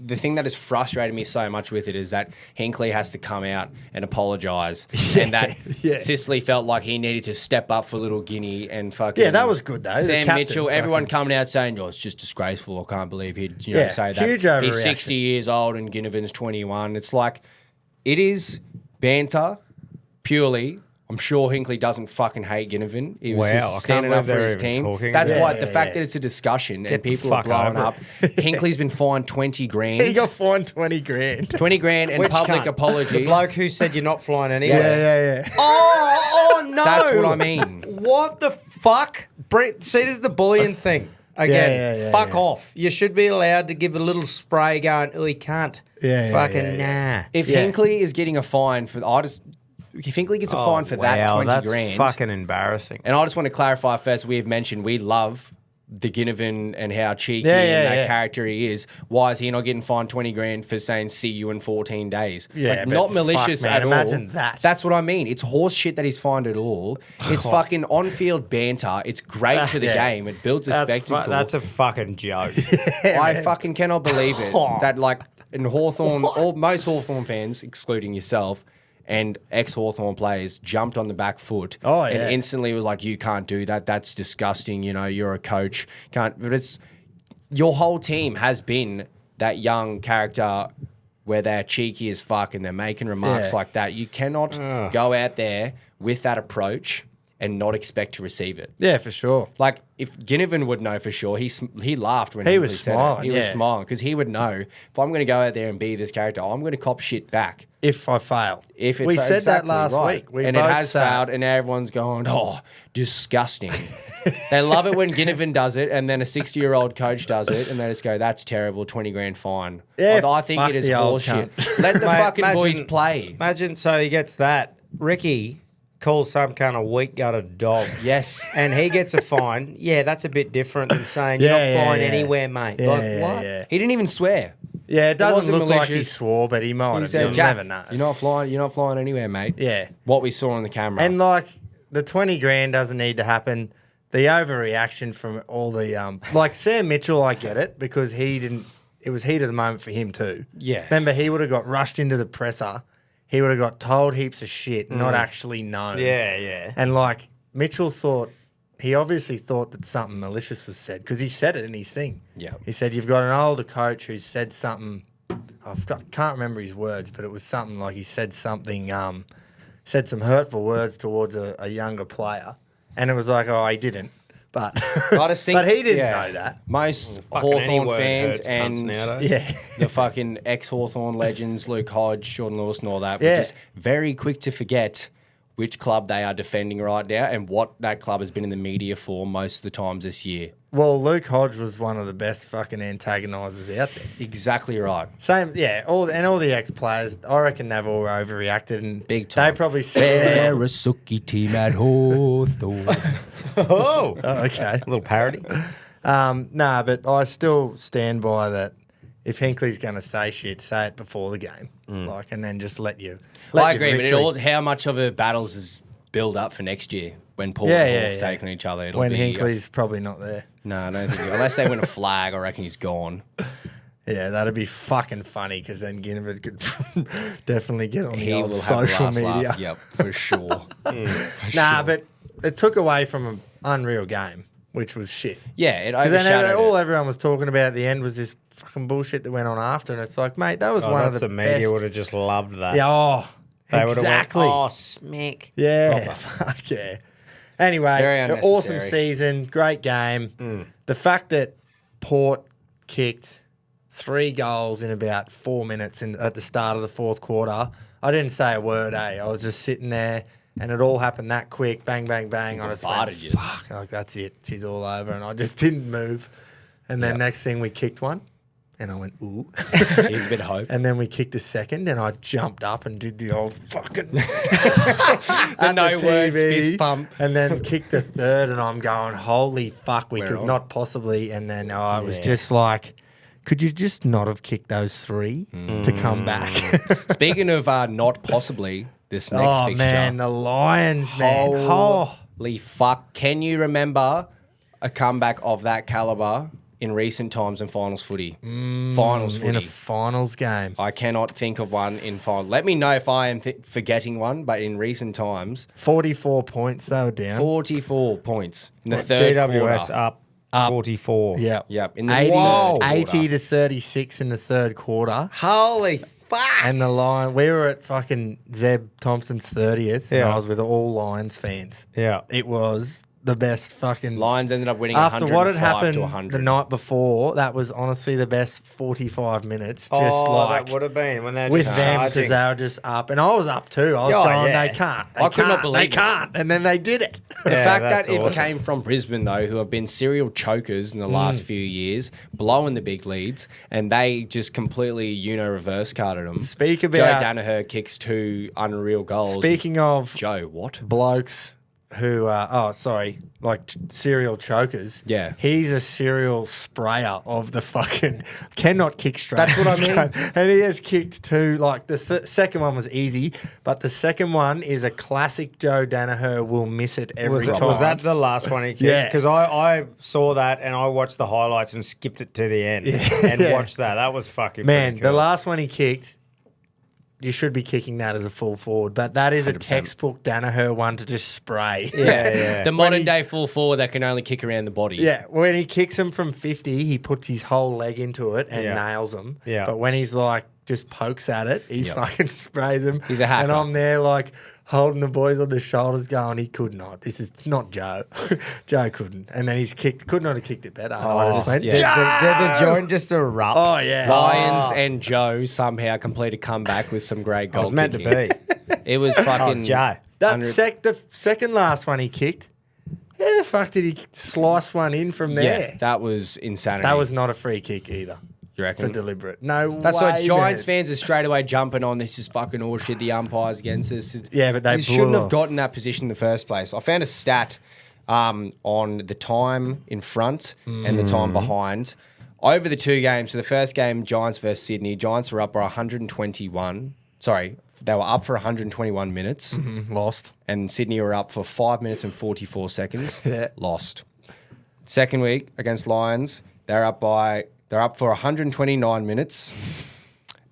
the thing that has frustrated me so much with it is that Hinkley has to come out and apologise, and that yeah. Sicily felt like he needed to step up for little Guinea and fucking. Yeah, that was good, though. The Sam captain Mitchell, fucking- everyone coming out saying, "Oh, it's just disgraceful. I can't believe he'd Yeah, say that." huge He's overreaction. 60 years old and Ginnivan's 21. It's like it is banter purely. I'm sure Hinkley doesn't fucking hate Ginnivan. He was Wow, I just can't standing believe up for they're his even team. talking That's about why it. the Yeah, fact yeah. that it's a discussion Get and the people are fuck blowing over up. Hinkley's been fined 20 grand. He got fined 20 grand. 20 grand and Which public cunt? apology. The bloke who said you're not flying anywhere. Yeah. Oh no! That's what I mean. What the fuck? Brett, see, this is the bullying thing. Again, yeah, fuck yeah. off. You should be allowed to give a little spray going, oh, he can't. Yeah, Fucking yeah. nah. If Yeah. Hinkley is getting a fine for, if Hinkley gets a fine for that wow, 20 that's grand, fucking embarrassing. and I just want to clarify first, we have mentioned we love the Ginnivan and how cheeky Yeah, and that yeah. character he is. Why is he not getting fined 20 grand for saying see you in 14 days? Yeah, like, but not fuck, malicious man, at all. imagine that. That's what I mean. It's horse shit that he's fined at all. It's fucking on-field banter. It's great for the Yeah. game. It builds a spectacle. That's a fucking joke. I fucking cannot believe it. That like in Hawthorn, most Hawthorn fans, excluding yourself, and ex-Hawthorn players jumped on the back foot yeah. and instantly was like, you can't do that. That's disgusting. You know, you're a coach. Can't. But it's your whole team has been that young character where they're cheeky as fuck and they're making remarks like that. You cannot go out there with that approach and not expect to receive it. Yeah, for sure. Like, if Ginnivan would know for sure, he laughed when He was said smiling, it. He was smiling because he would know, if I'm going to go out there and be this character, I'm going to cop shit back. If I fail. We said that last week. And it has failed, and everyone's going, oh, disgusting. They love it when Ginnivan does it, and then a 60-year-old coach does it, and they just go, that's terrible, 20 grand fine. Yeah, I think fuck it is the old bullshit. cunt. Let the fucking imagine- boys play. Imagine, so he gets that. Ricky calls some kind of weak-gutted dog. Yes. And he gets a fine. Yeah, that's a bit different than saying Yeah, you're not flying yeah. anywhere, mate. Yeah, like, yeah, what? yeah. He didn't even swear. Yeah, it doesn't wasn't look like he malicious. swore, but he might He have. said, You'll Jack, never know. you're not flying anywhere, mate. Yeah. What we saw on the camera. And like the 20 grand doesn't need to happen. The overreaction from all the like Sam Mitchell, I get it because he didn't. It was heat of the moment for him too. Yeah. Remember, he would have got rushed into the presser. He would have got told heaps of shit, not actually known. Yeah, yeah. And like Mitchell he obviously thought that something malicious was said because he said it in his thing. Yeah. He said, you've got an older coach who's said something, can't remember his words, but it was something like he said something, said some hurtful words towards a younger player. And it was like, oh, he didn't. But, I just think, but he didn't yeah, know that. Most Fucking any Hawthorn word fans hurts cunts and nowadays. Yeah. the fucking ex-Hawthorn legends, Luke Hodge, Jordan Lewis and all that, were Yeah. just very quick to forget which club they are defending right now and what that club has been in the media for most of the times this year. Well, Luke Hodge was one of the best fucking antagonisers out there. Exactly right. Same, yeah. All the ex-players, I reckon they've all overreacted and Big time. They probably said, They're a sucky team at Hawthorn. Oh, oh, okay. a little parody. Nah, but I still stand by that. If Hinkley's going to say shit, say it before the game, like, and then just let you. I agree, but how much of a battles is build up for next year when Paul and Hawks taking each other? It'll when be, Hinkley's probably not there. No, I don't think unless they win a flag, I reckon he's gone. Yeah, that'd be fucking funny because then Ginnivan could definitely get on the He old will have social the last media. laugh. Yep, for sure. Nah, but it took away from an unreal game, which was shit. Yeah, it Because then overshadowed all it. everyone was talking about at the end was this fucking bullshit that went on after, and it's like, mate, that was one of That's the media best. would have just loved that. Yeah, oh, They would have exactly. went, oh, smack. Yeah, fuck yeah. Anyway, Very an unnecessary. awesome season, great game. The fact that Port kicked 3 goals in about 4 minutes at the start of the fourth quarter, I didn't say a word, I was just sitting there, and it all happened that quick, bang, bang, bang. I just went, Bombarded yous. fuck, like, that's it. She's all over, and I just didn't move. And then next thing we kicked one, and I went, ooh. He's a bit of hope. And then we kicked a second, and I jumped up and did the old fucking The no words TV, fist pump. and then kicked the third, and I'm going, holy fuck, we We're could on. not possibly. And then it was just like, could you just not have kicked those 3 to come back? Speaking of not possibly, this next Oh fixture. man, the Lions, man. Oh, Holy fuck. Can you remember a comeback of that caliber in recent times in finals footy? Finals in a footy. finals game. I cannot think of one in final. Let me know if I am forgetting one, but in recent times, 44 points they were down. 44 points in the third GWS quarter. up 44. Yeah. Yep. In the 80, third 80 quarter. to 36 in the third quarter. Holy fuck. And the Lion, we were at fucking Zeb Thompson's 30th, and Yeah. I was with all Lions fans. Yeah. It was the best fucking. Lions ended up winning After what had 105 happened to 100. the night before, that was honestly the best 45 minutes. Just that would have been when they're with just them charging. because they were just up, and I was up too. I was Oh, going, yeah. they can't. I could not can't, believe they it. can't, and then they did it. The Yeah, fact that's that it awesome. came from Brisbane, though, who have been serial chokers in the last few years, blowing the big leads, and they just completely, reverse carded them. Speak Joe about Daniher kicks 2 unreal goals. speaking of Joe, what? blokes who serial chokers. Yeah. He's a serial sprayer of the fucking cannot kick straight. That's what I mean. And he has kicked 2. Like the second one was easy, but the second one is a classic Joe Daniher will miss it every time. Was that the last one he kicked? Yeah. Because I saw that and I watched the highlights and skipped it to the end and watched that. That was fucking Man, pretty cool. the last one he kicked, you should be kicking that as a full forward. But that is 100%. a textbook Daniher one to just spray. Yeah. The modern day full forward that can only kick around the body. Yeah, when he kicks him from 50, he puts his whole leg into it and nails him. Yeah. But when he's like, just pokes at it, he fucking sprays him. He's a hacker. And I'm there like holding the boys on the shoulders going, he could not. This is not Joe. Joe couldn't. And then he's could not have kicked it better. I just went, Did the joint just erupt? oh, yeah. Lions and Joe somehow complete a comeback with some great It goal was meant to kicking. be. It was fucking... Joe. That the second last one he kicked, how the fuck did he slice one in from there? Yeah, that was insanity. That was not a free kick either. You reckon? For deliberate. No That's way, what Giants man. fans are straight away jumping on. This is fucking horseshit. The umpire's against us. Yeah, but they You shouldn't blew have off. gotten that position in the first place. I found a stat on the time in front and the time behind. Over the two games, so the first game, Giants versus Sydney, Giants were up by 121. Sorry, they were up for 121 minutes. Lost. And Sydney were up for 5 minutes and 44 seconds. Yeah. Lost. Second week against Lions, they're up for 129 minutes,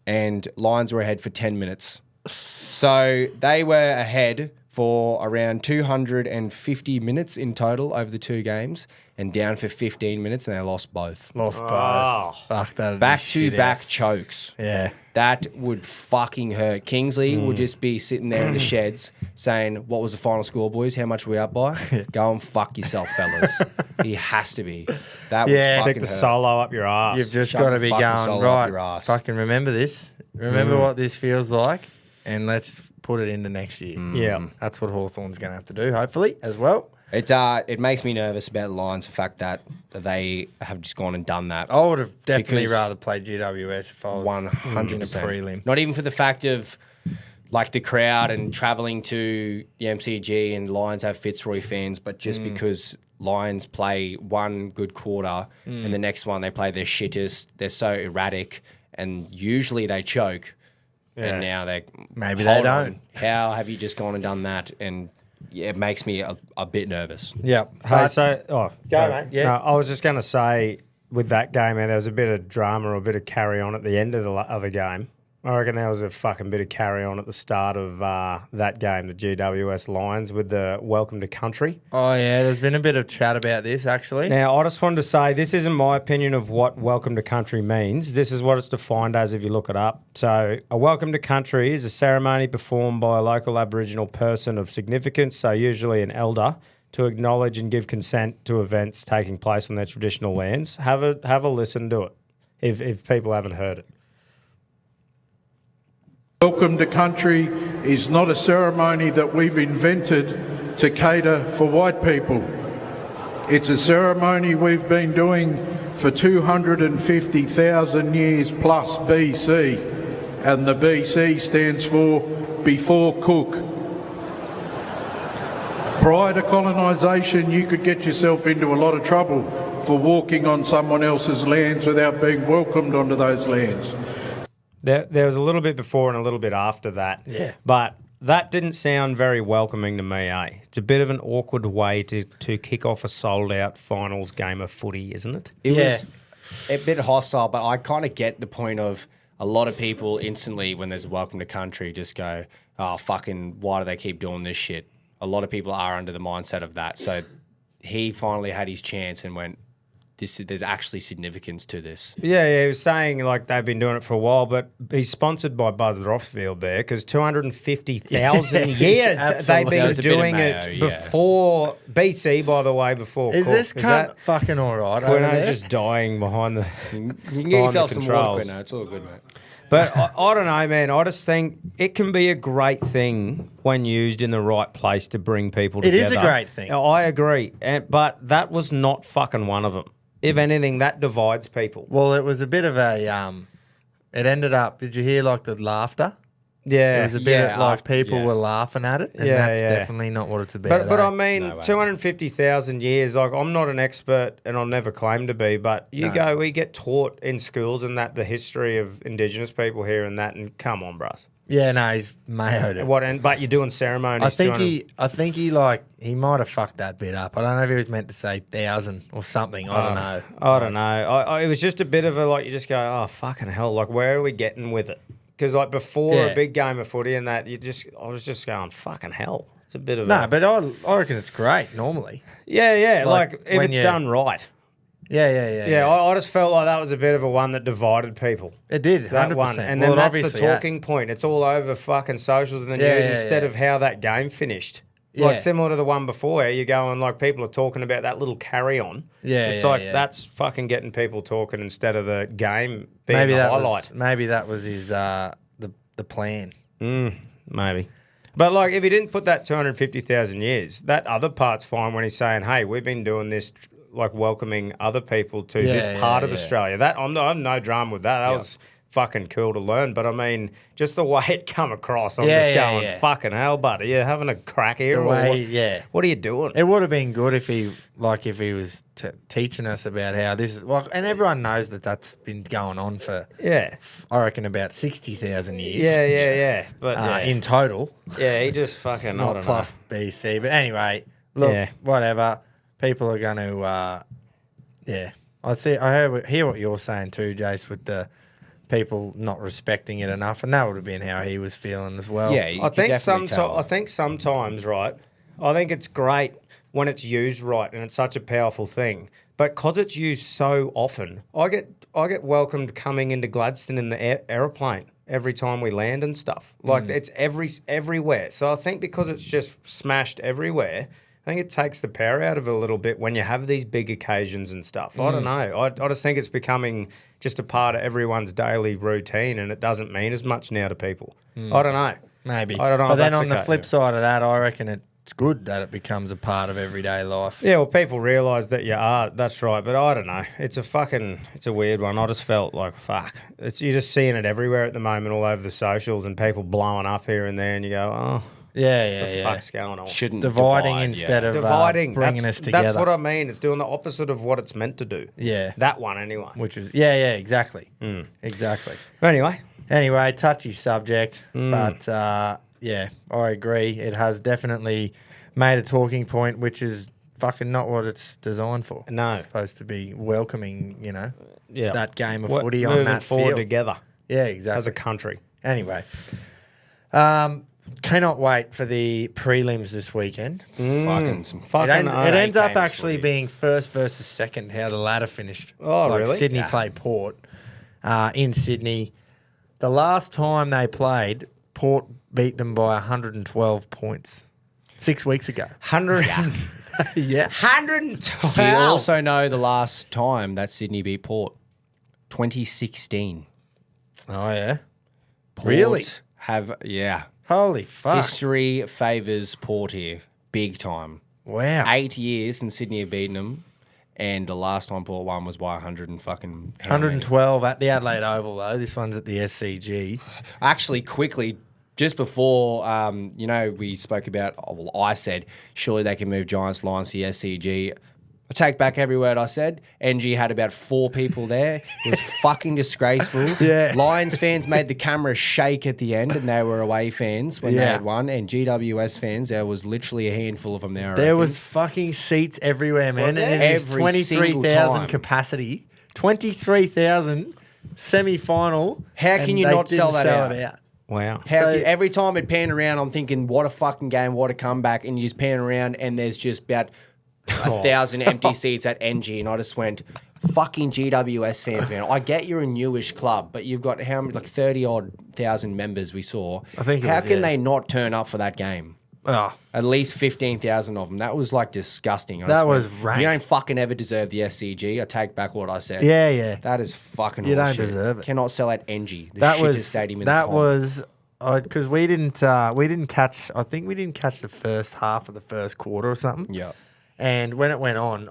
and Lions were ahead for 10 minutes. So they were ahead for around 250 minutes in total over the two games, and down for 15 minutes, and they lost both. Lost both. Fuck that. Back-to-back chokes. Yeah. That would fucking hurt. Kingsley would just be sitting there in the sheds saying, what was the final score, boys? How much are we up by? Go and fuck yourself, fellas. He has to be. That would Yeah. fucking Take the hurt. solo up your ass. You've just Shove got to the be fucking going, solo up your right, ass. fucking remember this. Remember what this feels like, and let's put it into next year. Yeah. That's what Hawthorn's going to have to do, hopefully, as well. It makes me nervous about the Lions, the fact that they have just gone and done that. I would have definitely Because- rather played GWS if I was 100%. in a prelim. Not even for the fact of like the crowd and travelling to the MCG and Lions have Fitzroy fans, but just because Lions play one good quarter and the next one they play their shittest, they're so erratic and usually they choke. Yeah. And now they Maybe they hold don't. on. How have you just gone and done that? And yeah, it makes me a bit nervous. Yeah. Hey, Go, mate. Yeah. No, I was just going to say with that game, man, there was a bit of drama or a bit of carry on at the end of the other game. I reckon there was a fucking bit of carry on at the start of that game, the GWS Lions, with the welcome to country. Oh, yeah. There's been a bit of chat about this, actually. Now, I just wanted to say this isn't my opinion of what welcome to country means. This is what it's defined as if you look it up. So, a welcome to country is a ceremony performed by a local Aboriginal person of significance, so usually an elder, to acknowledge and give consent to events taking place on their traditional lands. Have a listen to it if people haven't heard it. Welcome to country is not a ceremony that we've invented to cater for white people. It's a ceremony we've been doing for 250,000 years plus BC, and the BC stands for before Cook. Prior to colonisation, you could get yourself into a lot of trouble for walking on someone else's lands without being welcomed onto those lands. There was a little bit before and a little bit after that. Yeah. But that didn't sound very welcoming to me, eh? It's a bit of an awkward way to kick off a sold-out finals game of footy, isn't it? It Yeah. was a bit hostile, but I kind of get the point of a lot of people instantly when there's a welcome to country just go, oh, fucking, why do they keep doing this shit? A lot of people are under the mindset of that. So he finally had his chance and went, there's actually significance to this. Yeah, he was saying like they've been doing it for a while, but he's sponsored by Buzz Rothfield there because 250,000 years they've absolutely. been There was a bit of doing mayo, it yeah. before BC, by the way, before Is Cook. this cunt fucking all right over Quino's there? just dying behind the. You can behind get yourself the some controls. water, Quino. It's all good, mate. But I don't know, man. I just think it can be a great thing when used in the right place to bring people It together. is a great thing. I agree. But that was not fucking one of them. If anything, that divides people. Well, it was a bit of a... it ended up... Did you hear, like, the laughter? Yeah. It was a bit Yeah, of, like, people yeah. were laughing at it, and Yeah, that's yeah. definitely not what it's about. But eh? I mean, No way. 250,000 years, like, I'm not an expert and I'll never claim to be, but we get taught in schools and that the history of Indigenous people here and that, and come on, bruss. Yeah, no, he's mayoed it. But you're doing ceremonies. I think he might have fucked that bit up. I don't know if he was meant to say 1,000 or something. I don't know. I don't know. It was just a bit of a, like, you just go, oh, fucking hell, like, where are we getting with it? Because like before Yeah. a big game of footy and that, I was just going, fucking hell. It's a bit of No, but I reckon it's great normally. yeah. Like if when it's you- done right. Yeah. I just felt like that was a bit of a one that divided people. It did, That 100%. one. And Well, then it that's the obviously talking has. point. It's all over fucking socials and the Yeah, news yeah, instead yeah. of how that game finished. Yeah. Like similar to the one before, you're going like people are talking about that little carry on. Yeah, It's yeah, like yeah. that's fucking getting people talking instead of the game being Maybe the that highlight. was his the plan. Maybe. But like if he didn't put that 250,000 years, that other part's fine when he's saying, hey, we've been doing this like welcoming other people to Yeah, this part of yeah. Australia. That I have no drama with that. That was fucking cool to learn. But I mean, just the way it come across, I'm Yeah, just yeah, going, yeah. fucking hell, buddy, you're having a crack here. The or way, what? yeah. What are you doing? It would have been good if he was teaching us about how this is. Well, and everyone knows that that's been going on for, Yeah. I reckon, about 60,000 years. Yeah. But In total, yeah, he just fucking, I not don't plus know. BC. But anyway, look, Yeah. whatever. People are going to, I hear what you're saying too, Jace, with the people not respecting it enough, and that would have been how he was feeling as well. Yeah, you I could think definitely tell. I think sometimes, right? I think it's great when it's used right, and it's such a powerful thing. But because it's used so often, I get welcomed coming into Gladstone in the aeroplane every time we land and stuff. Like it's everywhere. So I think because it's just smashed everywhere, I think it takes the power out of it a little bit when you have these big occasions and stuff. I don't know. I just think it's becoming just a part of everyone's daily routine, and it doesn't mean as much now to people. I don't know. Maybe. I don't know But if then that's on the okay. flip side of that, I reckon it's good that it becomes a part of everyday life. Yeah, well, people realise that you are. That's right, but I don't know. It's a weird one. I just felt like fuck. You're just seeing it everywhere at the moment, all over the socials, and people blowing up here and there, and you go, oh, Yeah, the yeah. fuck's going on? Shouldn't Dividing divide, instead of Dividing, bringing that's, us together. That's what I mean. It's doing the opposite of what it's meant to do. Yeah. That one, anyway. Which is, yeah, exactly. Exactly. Anyway, Touchy subject, but yeah, I agree. It has definitely made a talking point, which is fucking not what it's designed for. No. It's supposed to be welcoming, yeah, that game of What- footy on moving that forward field. together Yeah, exactly. as a country. Anyway, cannot wait for the prelims this weekend. Fucking some Fucking It ends up games actually footy. being first versus second, how the ladder finished. Oh, like really? Sydney Yeah. played Port in Sydney. The last time they played, Port beat them by 112 points 6 weeks ago. 100, Yeah. 112. Do you also know the last time that Sydney beat Port? 2016. Oh, yeah. Port Really? Yeah. Holy fuck. History favours Port here. Big time. Wow. 8 years since Sydney have beaten them. And the last time Port won was by 100 and fucking... how many? 112 at the Adelaide Oval, though. This one's at the SCG. Actually, quickly, just before, we spoke about, I said, surely they can move Giants Lions to the SCG. I take back every word I said. NG had about 4 people there. It was fucking disgraceful. Yeah. Lions fans made the camera shake at the end, and they were away fans when they Yeah. had won. And GWS fans, there was literally a handful of them there. I There reckon. was fucking seats everywhere, man. Was there? And it is Every single 23,000 time. capacity. 23,000 semi-final. How can and you they not sell didn't that it out? Wow. Every time it pan around, I'm thinking, what a fucking game, what a comeback. And you just pan around, and there's just about 1,000 empty seats at NG. And I just went, fucking GWS fans, man. I get you're a newish club, but you've got how many, like 30-odd thousand members we saw. I think it How was, can yeah. they not turn up for that game? Oh, At least 15,000 of them. That was like disgusting. I That just was went, rank. You don't fucking ever deserve the SCG. I take back what I said. yeah. That is fucking You don't horseshit. deserve it. Cannot sell at NG, the That shittest was stadium in that the comp. was because we didn't catch. I think we didn't catch the first half of the first quarter or something. Yeah. And when it went on,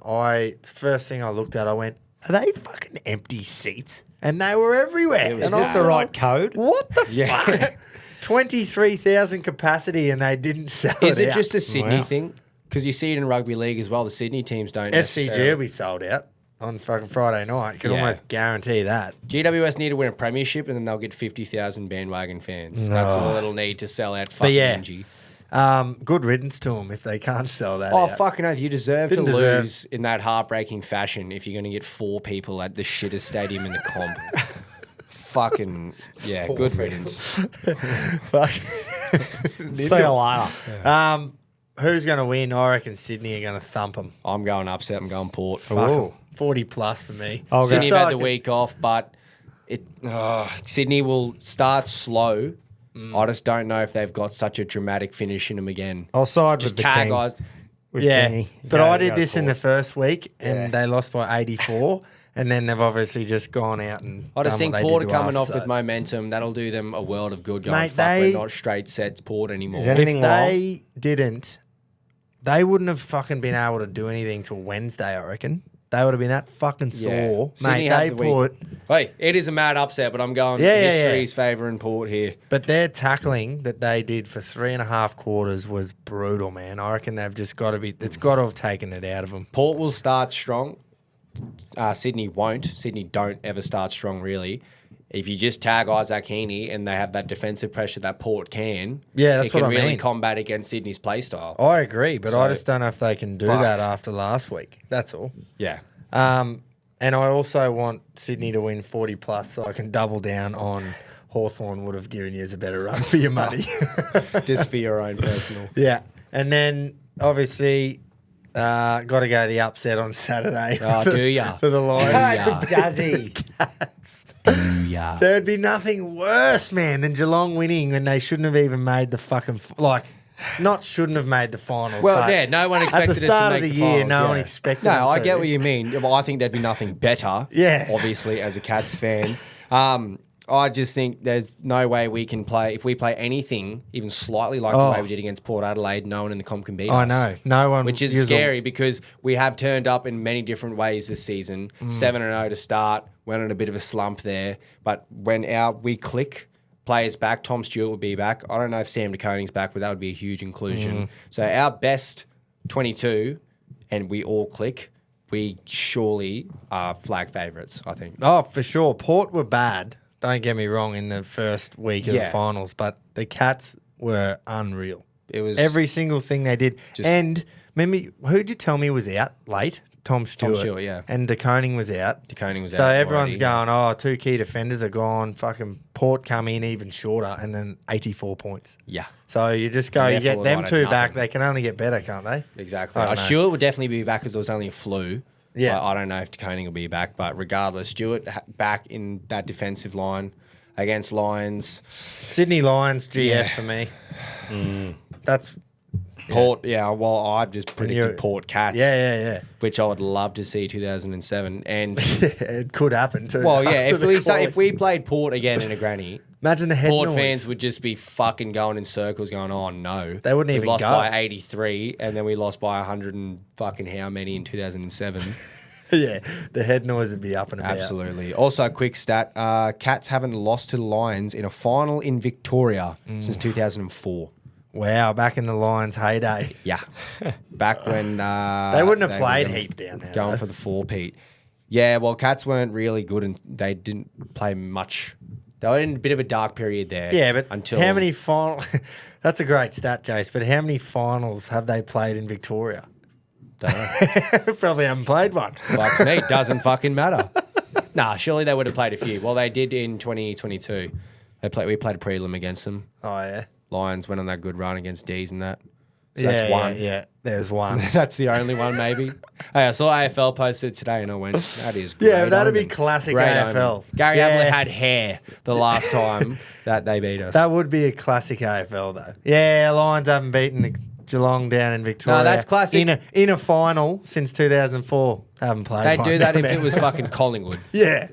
first thing I looked at, I went, "Are they fucking empty seats?" And they were everywhere. was And Is I this the was right like, code? What the Yeah. fuck? 23,000 capacity, and they didn't sell Is it it out. just a Sydney Wow. thing? Because you see it in rugby league as well. The Sydney teams don't SCG will necessarily. be sold out on fucking Friday night. You can Yeah. almost guarantee that. GWS need to win a premiership, and then they'll get 50,000 bandwagon fans. That's all it'll need to sell out fucking yeah. NG. Good riddance to them if they can't sell that Oh, out. fucking oath. You deserve Didn't to deserve- lose in that heartbreaking fashion if you're going to get 4 people at the shittest stadium in the comp. Fucking, yeah, good riddance. Fuck. See you later. Who's going to win? I reckon Sydney are going to thump them. I'm going upset. I'm going Port. Fuck 'em. 40 plus for me. I'll go. Sydney Just have so had I the can- week off, but Sydney will start slow. I just don't know if they've got such a dramatic finish in them again. I'll side Just with the tag king. guys. With Yeah, Kenny. but Go- I did go this in the Port. first week, and they lost by 84, and then they've obviously just gone out and I just done think what they Port are did to coming us, off so. with momentum. That'll do them a world of good. Going, Mate, fuck, they- we're not straight sets Port anymore. Is anything If they didn't, they wouldn't have fucking been able to do anything till Wednesday, I reckon. They would have been that fucking sore. Sydney Mate, have they the week. put... Hey, it is a mad upset, but I'm going history's favouring Port here. But their tackling that they did for 3.5 quarters was brutal, man. I reckon they've just got to be... It's got to have taken it out of them. Port will start strong. Sydney won't. Sydney don't ever start strong, really. If you just tag Isaac Heaney and they have that defensive pressure that Port can, Yeah, that's it can what I really mean. combat against Sydney's play style. I agree, but I So- just don't know if they can do Fuck. that after last week. That's all. Yeah. And I also want Sydney to win 40 plus so I can double down on Hawthorn would have given you as a better run for your money. Just for your own personal. Yeah. And then obviously got to go the upset on Saturday. Oh, for, do ya? For the Lions. Yeah. Dazzy. Yeah. There'd be nothing worse, man, than Geelong winning when they shouldn't have even made the fucking... not shouldn't have made the finals. Well, but yeah, no one expected at us the to start make of the the year, finals, no one yeah. expected No, them I to. get what you mean. Well, I think there'd be nothing better. Yeah. Obviously, as a Cats fan. I just think there's no way we can play. If we play anything, even slightly like the way we did against Port Adelaide, no one in the comp can beat us. I know. No one... Which is usual- scary because we have turned up in many different ways this season. 7-0 to start, went on a bit of a slump there. But when we click, players back, Tom Stewart will be back. I don't know if Sam DeConing's back, but that would be a huge inclusion. So our best 22, and we all click, we surely are flag favourites, I think. Oh, for sure. Port were bad. Don't get me wrong in the first week of the finals, but the Cats were unreal. It was Every single thing they did. And remember, who'd you tell me was out late? Tom Stewart. Yeah. And DeConing was out. DeConing was so out everyone's already, going, 2 key defenders are gone. Fucking Port come in even shorter and then 84 points. Yeah. So you just go, And you therefore get them like two back. nothing. They can only get better, can't they? Exactly. I don't know. Stewart would definitely be back because it was only a flu. Yeah. But I don't know if DeConing will be back, but regardless, Stewart back in that defensive line against Lions. Sydney Lions, GF Yeah. for me. That's... Port, well, I've just predicted you- Port Cats. Yeah. Which I would love to see 2007. And It could happen too. well, yeah, after if the we quali. if we played Port again in a granny, Imagine the head Port noise. fans would just be fucking going in circles, going, "Oh no, They wouldn't we even lost go. by 83, and then we lost by 100 and fucking how many in 2007." Yeah, the head noise would be up and about. Absolutely. Also, a quick stat: Cats haven't lost to the Lions in a final in Victoria since 2004. Wow, back in the Lions' heyday. Yeah, back when They wouldn't have were played going- heap down there. going though. for the 4-peat. Yeah, well, Cats weren't really good and they didn't play much. They were in a bit of a dark period there. Yeah, but until how many final... That's a great stat, Jace, but how many finals have they played in Victoria? Don't know. Probably haven't played one. Fucks me, doesn't fucking matter. Nah, surely they would have played a few. Well, they did in 2022. We played a prelim against them. Oh, yeah. Lions went on that good run against D's and that. So yeah, that's one. Yeah, there's one. That's the only one, maybe. Hey, I saw AFL posted today and I went, that is great. Yeah, that'd be omen. classic Great AFL. omen. Gary Yeah. Ablett had hair the last time that they beat us. That would be a classic AFL, though. Yeah, Lions haven't beaten the Geelong down in Victoria. No, that's classic. In a final since 2004. Haven't played They'd one do that down if there. it was fucking Collingwood. Yeah.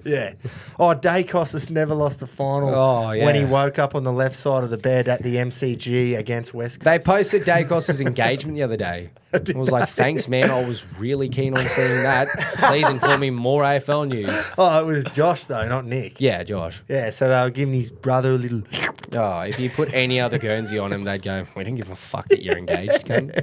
Oh, Dacos has never lost a final Oh, yeah. when he woke up on the left side of the bed at the MCG against West Coast. They posted Dacos' engagement the other day. I was like, thanks, man. I was really keen on seeing that. Please inform me more AFL news. Oh, it was Josh, though, not Nick. Yeah, Josh. Yeah, so they were giving his brother a little... Oh, if you put any other Guernsey on him, they'd go, we don't give a fuck that you're engaged, cunt.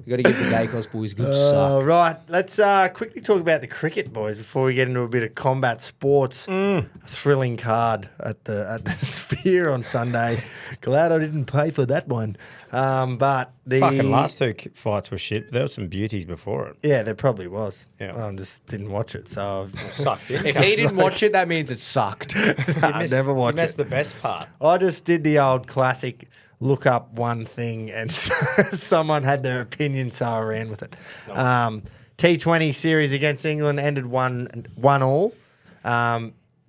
You got to give the Dacos boys a good suck. Right, let's quickly talk about the cricket, boys, before we get into a bit of combat sports. A thrilling card at the Sphere on Sunday. Glad I didn't pay for that one. But Fucking last two fights were shit. There were some beauties before it. Yeah, there probably was. Yeah. I just didn't watch it, so Sucked in. If he didn't watch it, that means it sucked. I never You watched missed it. the best part. I just did the old classic look up one thing and someone had their opinion, so I ran with it. T20 series against England ended 1-1.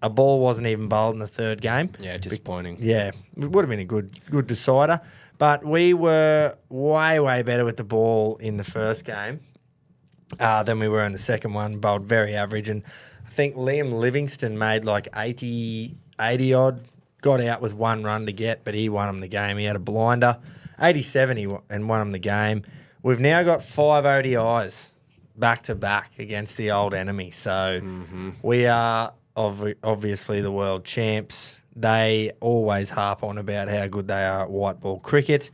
A ball wasn't even bowled in the third game. Yeah, disappointing. Yeah, it would have been a good decider. But we were way, way better with the ball in the first game than we were in the second one. Bowled very average. And I think Liam Livingston made like 80 odd, got out with 1 run to get, but he won him the game. He had a blinder. 87 and won him the game. We've now got 5 ODIs back to back against the old enemy. So we are obviously the world champs. They always harp on about how good they are at white ball cricket.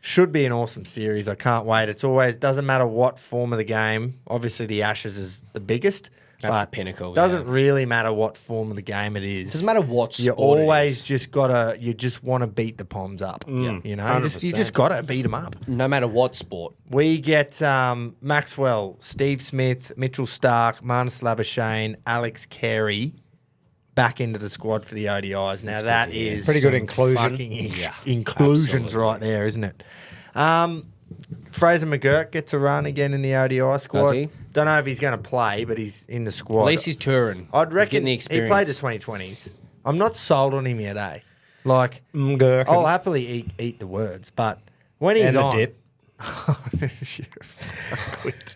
Should be an awesome series. I can't wait. It's always, doesn't matter what form of the game. Obviously, the Ashes is the biggest. That's but the pinnacle. Doesn't really matter what form of the game it is. Doesn't matter what You sport it always is. just gotta. You just want to beat the Poms up. You know, you 100%. just gotta beat them up. No matter what sport. We get Maxwell, Steve Smith, Mitchell Stark, Marnus Labuschagne, Alex Carey back into the squad for the ODIs. Now that is Pretty good some inclusion. fucking Yeah, inclusions absolutely. right there, isn't it? Fraser McGurk gets a run again in the ODI squad. Does he? Don't know if he's going to play, but he's in the squad. At least he's touring. I'd He's reckon getting the he experience. played the 2020s. I'm not sold on him yet, eh? Like, Gherkin. I'll happily eat the words, but when he's And the on, dip. Quit.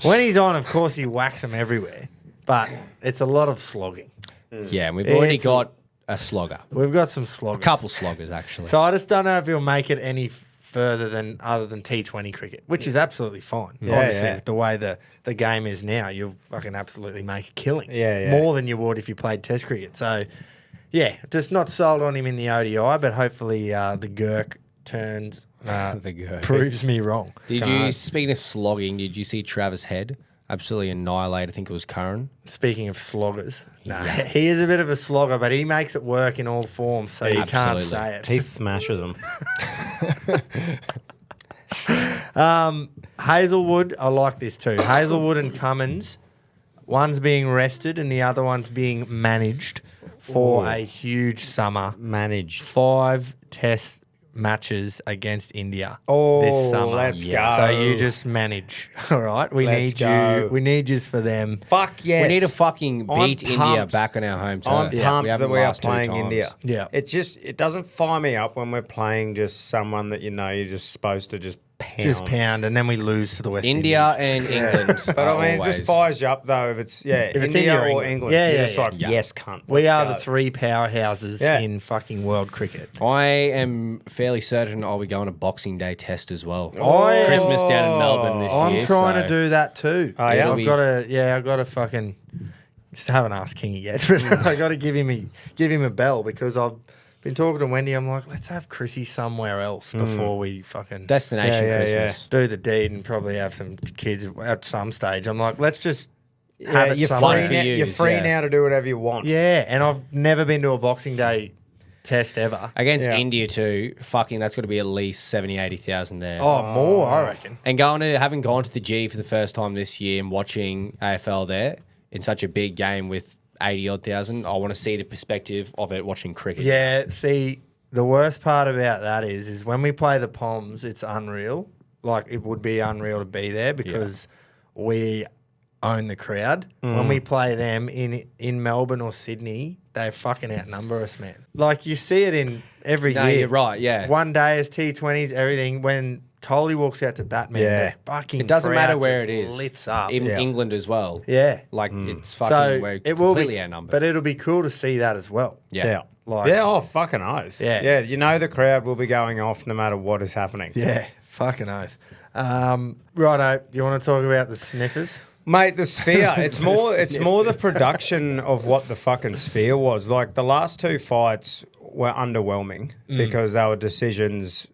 When he's on, of course, he whacks them everywhere, but it's a lot of slogging. Yeah, and we've already It's got a slogger. We've got some sloggers. A couple sloggers, actually. So I just don't know if he'll make it any further than other than T20 cricket, which is absolutely fine. Yeah, Obviously, yeah. with the way the game is now, you'll fucking absolutely make a killing. Yeah, yeah. More than you would if you played Test cricket. So, yeah, just not sold on him in the ODI, but hopefully the Gurk turns The Gurk. proves me wrong. Speaking of slogging, did you see Travis Head absolutely annihilate? I think it was Curran. Speaking of sloggers, no, he is a bit of a slogger, but he makes it work in all forms, so you can't Absolutely. say it. He smashes them. Hazelwood, I like this too. Hazelwood and Cummins, one's being rested and the other one's being managed for a huge summer. Managed. 5 test matches against India Oh, this summer. let's Yeah. go. So you just manage, all right? We Let's need go. you. We need you for them. Fuck yes. We need to fucking I'm beat India pumped. back on our home turf. I'm pumped haven't that we are last 2 playing times. India. Yeah. It doesn't fire me up when we're playing just someone that you know you're just supposed to just pound. Just pound, and then we lose to the West India Indies. and England. But I mean, it always. just fires you up though if it's it's India India or or England. England. Yeah, You're yeah, just yeah. like, Yeah. yes, cunt. We let's are go. the 3 powerhouses Yeah. in fucking world cricket. I am fairly certain I'll be going to Boxing Day test as well. I am- Christmas down in Melbourne this I'm year. trying to so- do that too. Oh, yeah? I've got to fucking. Just haven't asked Kingy yet, but I got to give him a bell because I've been talking to Wendy. I'm like, let's have Chrissy somewhere else before we fucking Destination Yeah, yeah, Christmas. do the deed and probably have some kids at some stage. I'm like, let's just have it you're somewhere. free, for now, you, you're free yeah. now to do whatever you want. Yeah, and I've never been to a Boxing Day test ever. Against Yeah. India too, fucking that's got to be at least 70, 80,000 there. Oh, more, I reckon. And having gone to the G for the first time this year and watching AFL there in such a big game with 80 odd thousand, I want to see the perspective of it watching cricket. Yeah, see, the worst part about that is when we play the Poms, it's unreal. Like, it would be unreal to be there because we own the crowd. When we play them in Melbourne or Sydney, they fucking outnumber us, man. Like, you see it in every No, year. you're right, yeah. One day is T20s, everything. When Coley walks out to Batman, Yeah. the fucking It doesn't crowd matter where just it is. lifts up. In Yeah. England as well. Yeah. Like it's fucking So we're it will completely be, outnumbered. but it'll be cool to see that as well. Yeah. Like- yeah, oh, fucking oath. Yeah. Yeah, you know the crowd will be going off no matter what is happening. Yeah, fucking oath. Righto, do you want to talk about the sniffers? Mate, the Sphere, it's more the production of what the fucking Sphere was. Like the last 2 fights were underwhelming because they were decisions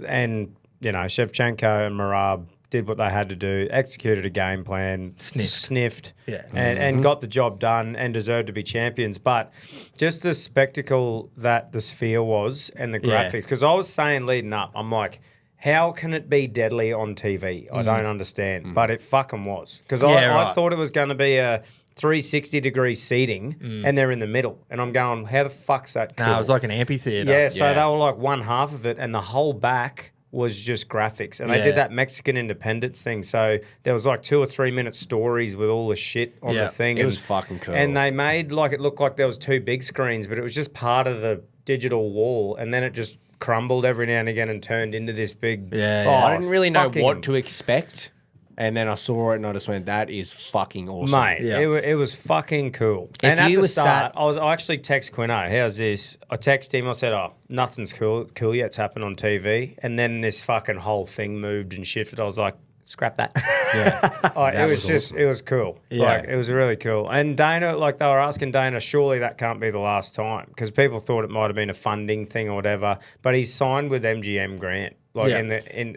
and, you know, Shevchenko and Marab did what they had to do, executed a game plan, sniffed, Yeah. and got the job done and deserved to be champions. But just the spectacle that the Sphere was and the Yeah. graphics, because I was saying leading up, I'm like, how can it be deadly on TV? I don't understand, but it fucking was. Because Yeah, I right. thought it was going to be a 360-degree seating, and they're in the middle. And I'm going, how the fuck's that cool? No, it was like an amphitheater. Yeah, so they were like one half of it, and the whole back was just graphics. And they Yeah. did that Mexican independence thing. So there was like 2 or 3 minute stories with all the shit on Yeah. the thing. It was fucking cool. And they made like it looked like there was 2 big screens, but it was just part of the digital wall. And then it just crumbled every now and again and turned into this big. Yeah, Oh, yeah. I didn't really know fucking- what to expect. And then I saw it and I just went, that is fucking awesome. Mate, Yeah. it was fucking cool. If And at you the were start, I actually text Quino, how's this? I texted him, I said, oh, nothing's cool yet, it's happened on TV. And then this fucking whole thing moved and shifted. I was like, scrap that. Yeah. It was just, it was cool. Yeah. Like, it was really cool. And Dana, like they were asking Dana, surely that can't be the last time. Because people thought it might have been a funding thing or whatever. But he's signed with MGM Grant. Like Yeah.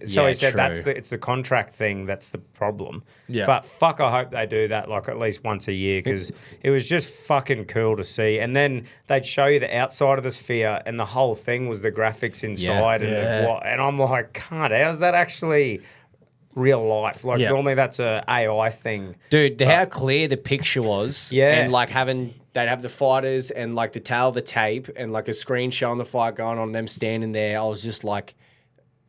so Yeah, he said true. it's the contract thing that's the problem. Yeah. But fuck, I hope they do that like at least once a year because it was just fucking cool to see. And then they'd show you the outside of the sphere, and the whole thing was the graphics inside. Yeah. And I'm like, can't. How's that actually real life? Like Yeah. normally that's a AI thing. Dude, how clear the picture was. Yeah. And like they'd have the fighters and like the tail of the tape and like a screen showing the fight going on, them standing there. I was just like,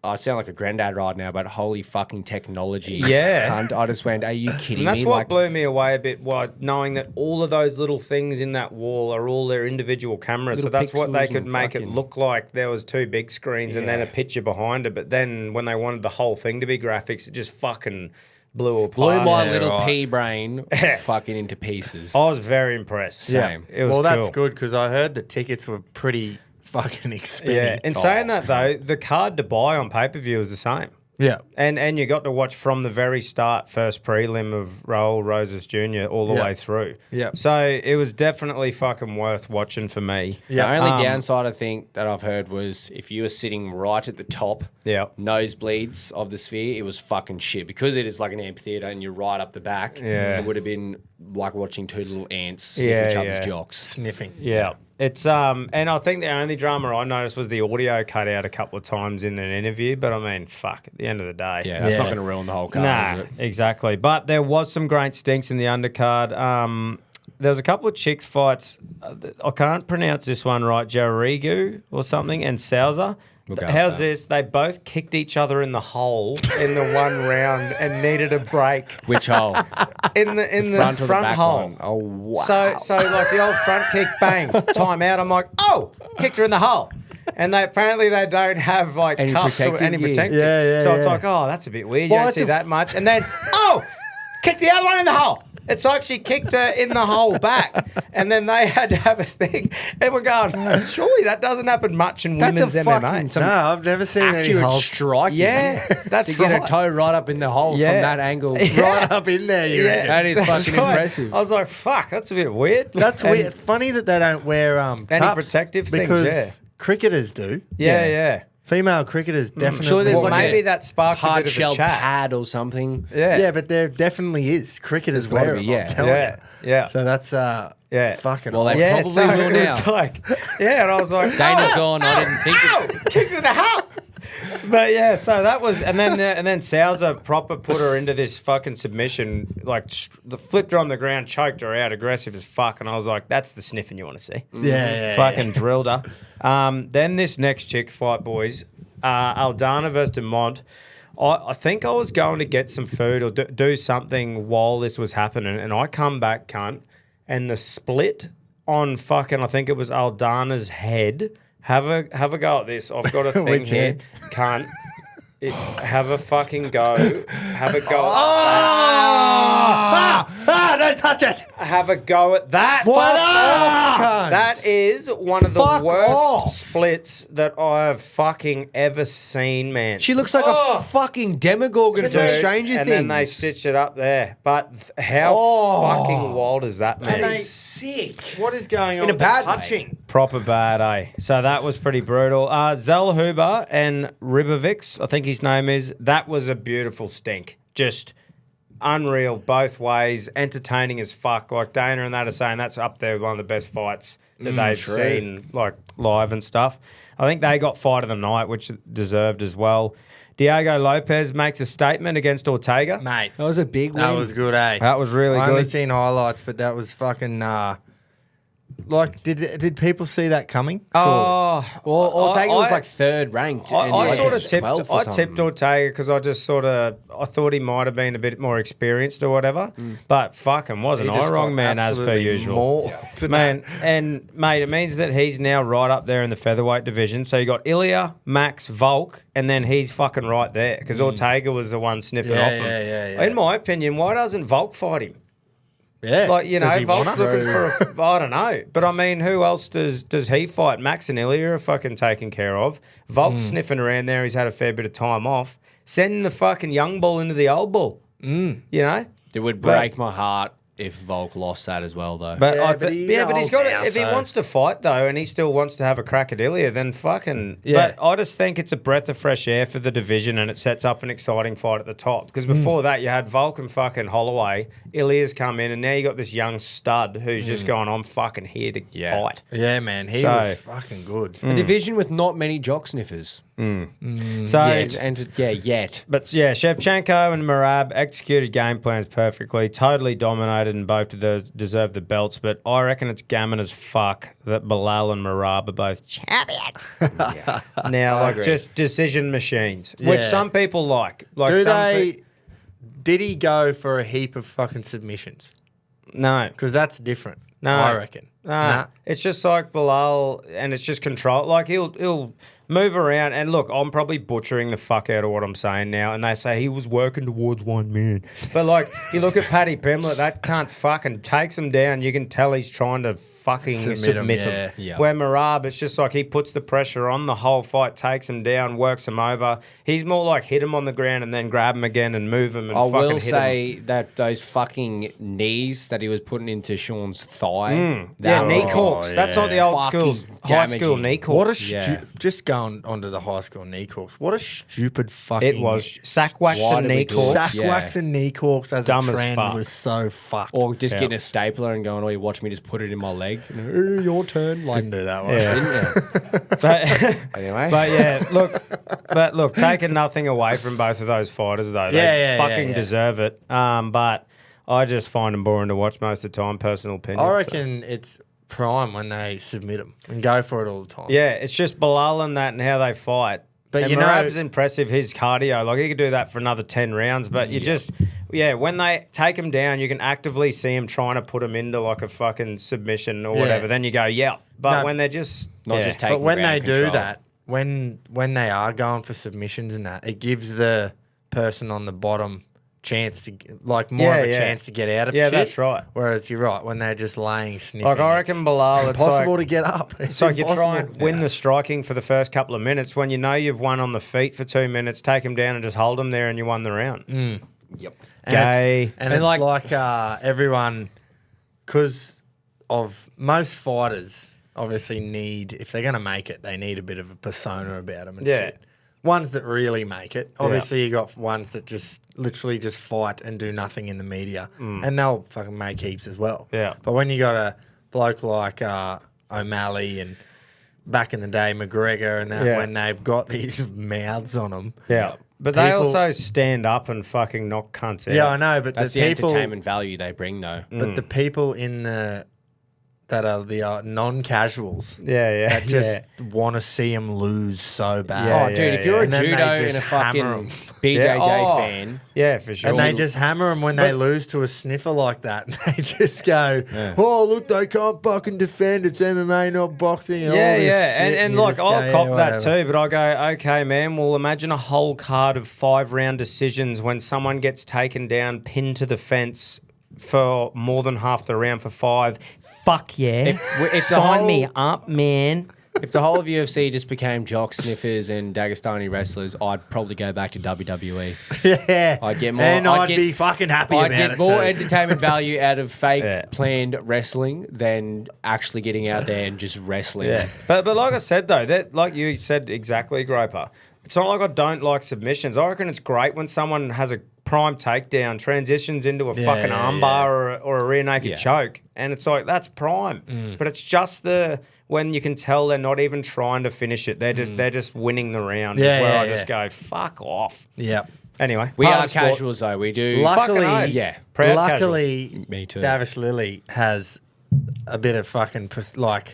I sound like a granddad right now, but holy fucking technology. Yeah. Cunt. I just went, are you kidding And that's me? what Like, blew me away a bit, knowing that all of those little things in that wall are all their individual cameras. So Little that's what they pixels could and make it fucking- look like there was 2 big screens and then a picture behind it. But then when they wanted the whole thing to be graphics, it just fucking blew apart. blew my Yeah, little right. pea brain fucking into pieces. I was very impressed. Same. It was Well, that's cool. good because I heard the tickets were pretty fucking expensive. Yeah. In saying that though, the card to buy on pay-per-view is the same. Yeah. And you got to watch from the very start, first prelim of Raul Rosas Jr. all the Yeah. way through. Yeah. So it was definitely fucking worth watching for me. Yeah. The only downside I think that I've heard was if you were sitting right at the top, Yeah. nosebleeds of the sphere, it was fucking shit because it is like an amphitheater and you're right up the back. Yeah. It would have been like watching 2 little ants sniff Yeah, each other's yeah. jocks. Sniffing. Yeah. It's and I think the only drama I noticed was the audio cut out a couple of times in an interview, but I mean, fuck, at the end of the day. Yeah, that's Yeah. not going to ruin the whole card, Nah, is it? exactly. But there was some great stinks in the undercard. There was a couple of chicks fights. I can't pronounce this one right. Jarigu or something, and Sousa. We'll go How's with that. this? They both kicked each other in the hole in the one round and needed a break Which hole? in the Front or the front back hole. one? Oh, wow. So like the old front kick, bang, time out. I'm like, oh, kicked her in the hole. And they apparently they don't have like Any cuffs or protective any gear. protective. Yeah, yeah, So it's yeah. like, oh, that's a bit weird. Well, You don't that's see a that much. And then, oh, kick the other one in the hole. It's like she kicked her in the hole back. And then they had to have a thing. And we're going, surely that doesn't happen much in That's women's a MMA. fucking No, I've never seen any accurate holes striking. Yeah, that's to get right. a toe right up in the hole Yeah. from that angle. right up in there. You reckon? That is That's fucking right. impressive. I was like, fuck, that's a bit weird. That's And- weird. Funny that they don't wear cups protective things, because yeah. cricketers do. Yeah. Female cricketers definitely. Surely there's Well, like maybe a that sparked a hard bit of shell a chat. pad or something. Yeah. but there definitely is cricketers gotta wear be, them. yeah. I'm telling Yeah. you. Yeah. So that's fucking. Well, they odd. Yeah, probably so will it was now. like, yeah, and I was like, Dana's gone. I didn't think. ow, kicked her in the hole. But yeah, so that was, and then Sousa proper put her into this fucking submission, like flipped her on the ground, choked her out, aggressive as fuck, and I was like, that's the sniffing you want to see. Yeah. Fucking drilled her. Then this next chick fight, boys, Aldana versus DeMont. I think I was going to get some food or do something while this was happening, and I come back, cunt, and the split on fucking, I think it was Aldana's head. Have a go at this. I've got a thing Which here. head? Cunt. Have a fucking go. Have a go. Don't touch it. Have a go at that. What up, cunt? That is one of the Fuck worst off. splits that I've fucking ever seen, man. She looks like a fucking demogorgon from Dude, Stranger and Things. then they stitched it up there. But how fucking wild is that, man? That is sick. What is going on? In a with the bad way. touching? Proper bad, eh? So that was pretty brutal. Zellhuber and Ribovics, I think his name is, that was a beautiful stink. Just unreal both ways, entertaining as fuck. Like Dana and that are saying that's up there with one of the best fights that they've true. seen, like live and stuff. I think they got fight of the night, which deserved as well. Diego Lopez makes a statement against Ortega. Mate, That was a big win. that was good, eh? That was really I only good. seen highlights, but that was fucking. Like, did people see that coming? Oh, Well, Ortega was I- like third ranked. I, and I like sort of 12th tipped. or I something. tipped Ortega because I just I thought he might have been a bit more experienced or whatever. But fucking wasn't He I just wrong, got man? As per absolutely usual. More today. Man, and mate, it means that he's now right up there in the featherweight division. So you got Ilya, Max, Volk, and then he's fucking right there because Ortega was the one sniffing Yeah, off him. yeah. In my opinion, why doesn't Volk fight him? Yeah. Like, you know, Does he Volk's wanna? looking for I don't know. But I mean, who else does he fight? Max and Ilya are fucking taken care of. Volk's sniffing around there. He's had a fair bit of time off. Sending the fucking young bull into the old bull. You know? It would break my heart if Volk lost that as well, though. But Yeah, but he's but he's old got now, if he so- wants to fight though, and he still wants to have a crack at Ilya, then fucking. Yeah. But I just think it's a breath of fresh air for the division, and it sets up an exciting fight at the top. Because before that, you had Volk and fucking Holloway. Ilya's come in, and now you got this young stud who's just going, "I'm fucking here to Yeah. fight." Yeah, man. He So- was fucking good. A division with not many jock sniffers. So. Yet. But yeah, Shevchenko and Marab executed game plans perfectly, totally dominated, and both of those deserve the belts. But I reckon it's gammon as fuck that Bilal and Marab are both champions. Now, like, just decision machines, which Yeah. some people like. Like, Do some they? Did he go for a heap of fucking submissions? no, Because that's different. No. I reckon. nah. It's just like Bilal, and it's just control. Like, he'll move around, and look, I'm probably butchering the fuck out of what I'm saying now, and they say he was working towards one man. But, like, you look at Paddy Pimblett, that cunt fucking takes him down. You can tell he's trying to fucking submit him. yeah. Yeah. Where Marab, it's just like he puts the pressure on the whole fight, takes him down, works him over. He's more like hit him on the ground and then grab him again and move him and I fucking will hit him. say that those fucking knees that he was putting into Sean's thigh. Yeah, knee were corks. That's like the old fucking school, high school damaging. knee corks. What a Yeah. just going onto the high school knee corks. What a stupid fucking. It was sack wax Why and did we knee do it? corks. Sack Yeah. wax and knee corks as Dumb a as trend fuck. was so fucked. Or just Yeah. getting a stapler and going, "Oh, you watch me just put it in my leg." Your turn. Like, Didn't do that one. Yeah. didn't you? But, Anyway. but yeah, look, taking nothing away from both of those fighters though. They Yeah, fucking yeah. deserve it. But I just find them boring to watch most of the time. Personal opinion. I so. reckon it's prime when they submit them and go for it all the time. Yeah, it's just Bilal and that and how they fight. But and you know- Marab's impressive, his cardio. Like, he could do that for another 10 rounds. But you just, when they take him down, you can actively see him trying to put him into like a fucking submission or Yeah. whatever. Then you go, yeah. But No, when they're just, not just taking But when they ground do control. that, when they are going for submissions and that, it gives the person on the bottom chance to like more Yeah, of a yeah. chance to get out of Yeah, shit. that's right. Whereas you're right, when they're just laying sniffing, Like, I reckon it's Bilal, it's impossible like- to get up. It's like you try and win the striking for the first couple of minutes. When you know you've won on the feet for 2 minutes, take him down and just hold him there and you won the round. Yep. Gay. And it's like everyone, because of most fighters, obviously need, if they're going to make it, they need a bit of a persona about them and Yeah. shit. Ones that really make it. Obviously, you got ones that just literally just fight and do nothing in the media, and they'll fucking make heaps as well. Yeah. But when you got a bloke like O'Malley and back in the day McGregor and that, Yeah. when they've got these mouths on them, Yeah. But they People- also stand up and fucking knock cunts out. yeah, I know. But That's the the people, entertainment value they bring, though. but the people in that are the non-casuals. Yeah. That just want to see him lose so bad. Yeah, Oh, dude, if you're a And then they judo and just a hammer 'em. fucking BJJ Yeah. Oh. fan, Yeah, for sure. And they just hammer him when they lose to a sniffer like that. And they just go, oh, look, they can't fucking defend. It's MMA, not boxing. And all Yeah, this yeah. shit. And you look, just I'll go, yeah, cop that whatever. too, but I go, okay, man, well, imagine a whole card of 5-round decisions when someone gets taken down, pinned to the fence for more than half the round for 5. Fuck yeah. if the Sign whole- me up, man. if the whole of UFC just became jock sniffers and Dagestani wrestlers, I'd probably go back to WWE. Yeah. I'd get more. And I'd get- be fucking happy I'd about get it more too. entertainment value out of fake Yeah. planned wrestling than actually getting out there and just wrestling. Yeah. But like I said, though, that like you said exactly, Groper, it's not like I don't like submissions. I reckon it's great when someone has a prime takedown, transitions into a Yeah, fucking yeah, armbar or a rear naked Yeah. choke. And it's like, that's prime. But it's just when you can tell they're not even trying to finish it. They're just winning the round. Yeah, is where yeah, I just yeah. go, fuck off. Yeah. Anyway. We part are of the sport. casuals though. We do. Luckily, Fucking oath. yeah. Proud luckily, Me too. Davis Lilly has a bit of fucking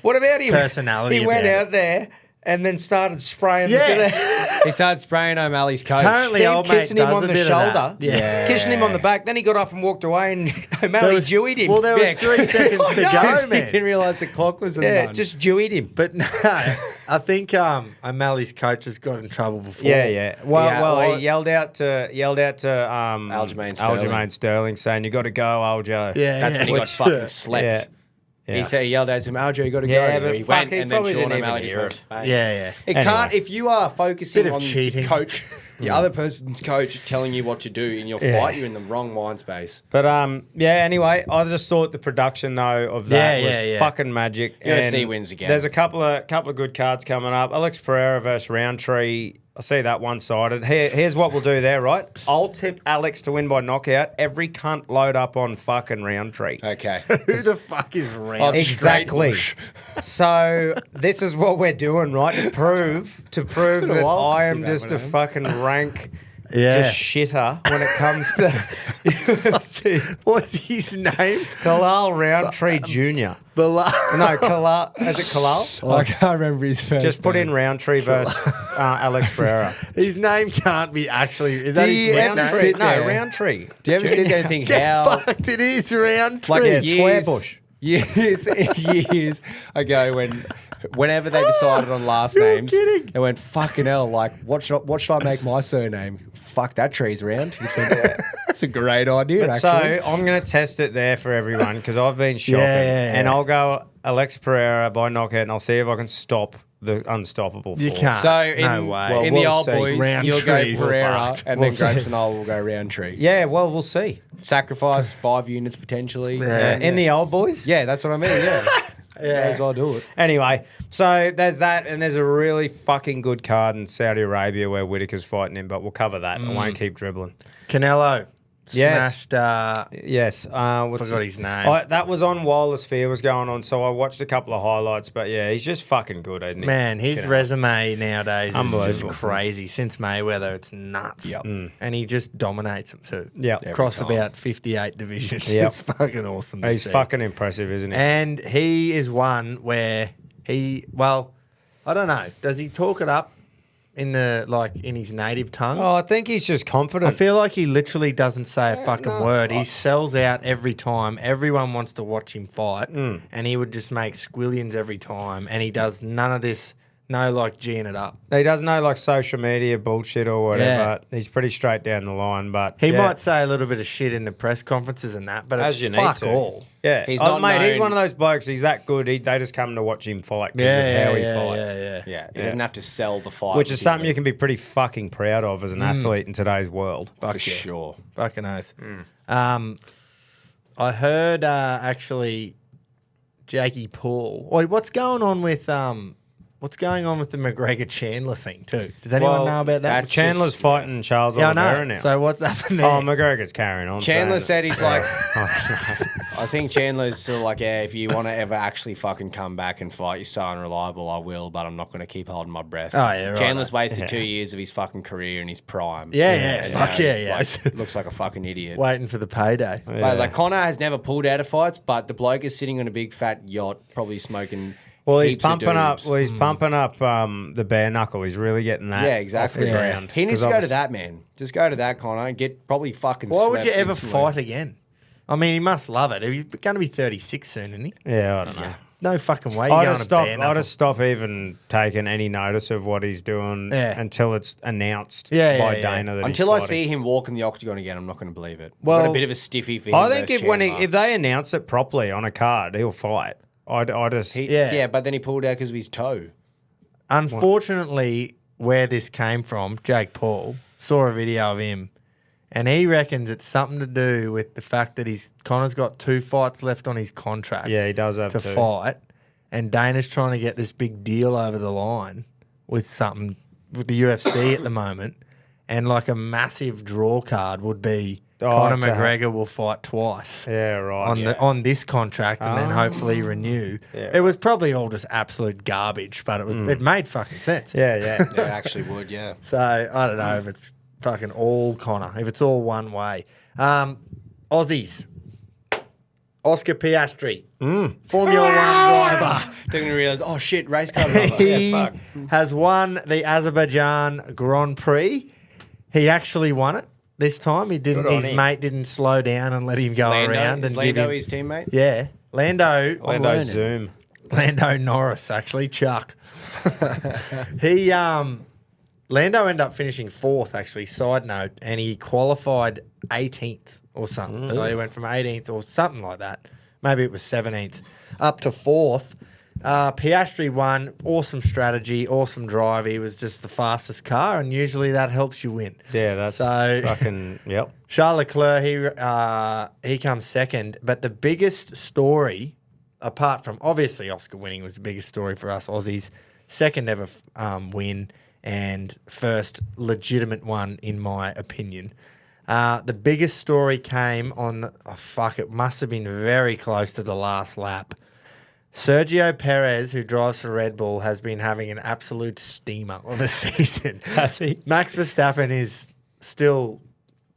What about him? personality. He went about out it. there and then started spraying Yeah. He started spraying O'Malley's coach. Apparently, See him old mate kissing him does on a the bit of shoulder, that. Yeah. kissing him on the back. Then he got up and walked away, and O'Malley jewied him. Well, there was Yeah. 3 seconds to I know. go, He man. didn't realise the clock was on. yeah, just jewied him. But no, I think O'Malley's coach has got in trouble before. Yeah. Well, Yeah, well, or- he yelled out to Aljamain Sterling. Aljamain Sterling, saying, "You got to go, Aljo." Yeah, That's when he got Which- fucking slept. Yeah. He said he yelled out to him, Aljo, you got to Yeah, go. but He fuck, went, he and then probably Sean didn't even O'Malley just hear went, it. bang. Yeah. It Anyway. can't, if you are focusing Bit of on cheating. the coach, the other person's coach telling you what to do in your Yeah. fight, you're in the wrong mind space. But anyway, I just thought the production though of that Yeah, was yeah, yeah. fucking magic. UFC And wins again. There's a couple of good cards coming up. Alex Pereira versus Roundtree. I see that one-sided. Here's what we'll do there, right? I'll tip Alex to win by knockout. Every cunt load up on fucking Roundtree. Okay. Who the fuck is round? Exactly. So this is what we're doing, right? To prove been a that while I since am we've just had a one, fucking rank Yeah. just shitter when it comes to UFC. What's his name? Kalal Roundtree Jr. Bilal. No, Kalal. Is it Kalal? I can't remember his first Just put in Roundtree versus Alex Pereira. His name can't be actually. Is that you his ever nickname? sit No, there? Roundtree. Do you ever sit there and think how... Fucked, it is round. Like Yeah, years, Squarebush. years ago whenever they decided on last names, kidding. they went, fucking hell, like, what should I make my surname? Fuck, that tree's round. He just went, yeah, that's a great idea, But so actually. I'm going to test it there for everyone because I've been shopping. Yeah. And I'll go Alex Pereira by knockout and I'll see if I can stop the unstoppable You force. can't. So in, no way. in We'll the old see. boys, Round you'll go trees. Pereira Fucked. and We'll then see. Grapes and I will go round tree. Yeah, well, we'll see. Sacrifice 5 units potentially. Yeah. In the old boys? Yeah, that's what I mean, yeah. May as well do it. Anyway, so there's that, and there's a really fucking good card in Saudi Arabia where Whitaker's fighting him, but we'll cover that. I won't keep dribbling. Canelo Yes. smashed. Yes. Forgot his name. That was on while the sphere was going on, so I watched a couple of highlights, but yeah, he's just fucking good, isn't he? Man, his resume nowadays is just Unbelievable. crazy. Since Mayweather, it's nuts. Yep. And he just dominates them too. Yep. Across time. about 58 divisions. Yep. It's fucking awesome to He's see. fucking impressive, isn't he? And he is one where I don't know. Does he talk it up in his native tongue? I think he's just confident. I feel like he literally doesn't say a fucking word. He sells out every time. Everyone wants to watch him fight, and he would just make squillions every time. And he does none of this, G'ing it up. He doesn't know like social media bullshit or whatever. Yeah. He's pretty straight down the line, but He yeah. might say a little bit of shit in the press conferences and that, but As it's you need fuck to. all. Yeah, He's he's not mate. He's known- one of those blokes. He's that good. They just come to watch him fight because Yeah, of how he yeah, fights. yeah. Yeah, he doesn't have to sell the fight. Which is something you can be pretty fucking proud of as an athlete in today's world. for sure. Fucking oath. I heard actually Jakey Paul. Oi, what's going on with the McGregor Chandler thing too? Does anyone Well, know about that? that's Chandler's fighting Charles yeah, I Oliveira know. now. So what's happened there? Oh, McGregor's carrying on. Chandler saying said he's like, I think Chandler's still like, yeah, if you want to ever actually fucking come back and fight, you're so unreliable, I will, but I'm not going to keep holding my breath. Oh, yeah, right. Chandler's wasted Yeah. 2 years of his fucking career in his prime. Yeah, And fuck now yeah, he's yeah. looks like a fucking idiot. Waiting for the payday. But like Connor has never pulled out of fights, but the bloke is sitting on a big fat yacht, probably smoking. Well, he's heaps of pumping up. doobs. Well, he's pumping up the bare knuckle. He's really getting that. Yeah, exactly. Off the ground. He needs 'Cause to go to obviously- that, man. Just go to that, Connor, and get probably fucking. Why would you slept ever instantly. fight again? I mean, he must love it. He's going to be 36 soon, isn't he? Yeah, I don't know. No fucking way. You're I going just to stop. bare I knuckle. just stop even taking any notice of what he's doing Yeah. until it's announced Yeah, by yeah, yeah. Dana. That Until I he's fighting. see him walk in the octagon again, I'm not going to believe it. Well- I've got a bit of a stiffy for him. I think versus if Chandler. they announce it properly on a card, he'll fight. I just Yeah. yeah, but then he pulled out because of his toe. Unfortunately, where this came from, Jake Paul saw a video of him, and he reckons it's something to do with the fact that Connor's got 2 fights left on his contract. Yeah, he does have to two. fight, and Dana's trying to get this big deal over the line with something with the UFC at the moment, and like a massive draw card would be Oh, Conor to have- McGregor will fight twice. Yeah, right. On this contract and then hopefully renew. Yeah, it was probably all just absolute garbage, but it made fucking sense. Yeah. Yeah, it actually would, yeah. So I don't know if it's fucking all Conor, if it's all one way. Aussies. Oscar Piastri, Formula One driver. Didn't realise, oh shit, race car driver. He Yeah, fuck. has won the Azerbaijan Grand Prix. He actually won it this time. He didn't. Good on His him. mate didn't slow down and let him go around Is and give Lando him. his teammate? Yeah, Lando Zoom. Lando Norris, actually, Chuck. He Lando ended up finishing 4th, actually, side note, and he qualified 18th or something. So he went from 18th or something like that. Maybe it was 17th, up to 4th. Piastri won. Awesome strategy, awesome drive. He was just the fastest car, and usually that helps you win. Yeah, that's So- fucking, yep. Charles Leclerc, he comes second. But the biggest story, apart from obviously Oscar winning, was the biggest story for us Aussies. Second ever win and first legitimate one, in my opinion. The biggest story came on, it must have been very close to the last lap. Sergio Perez, who drives for Red Bull, has been having an absolute steamer of a season. Has he? Max Verstappen is still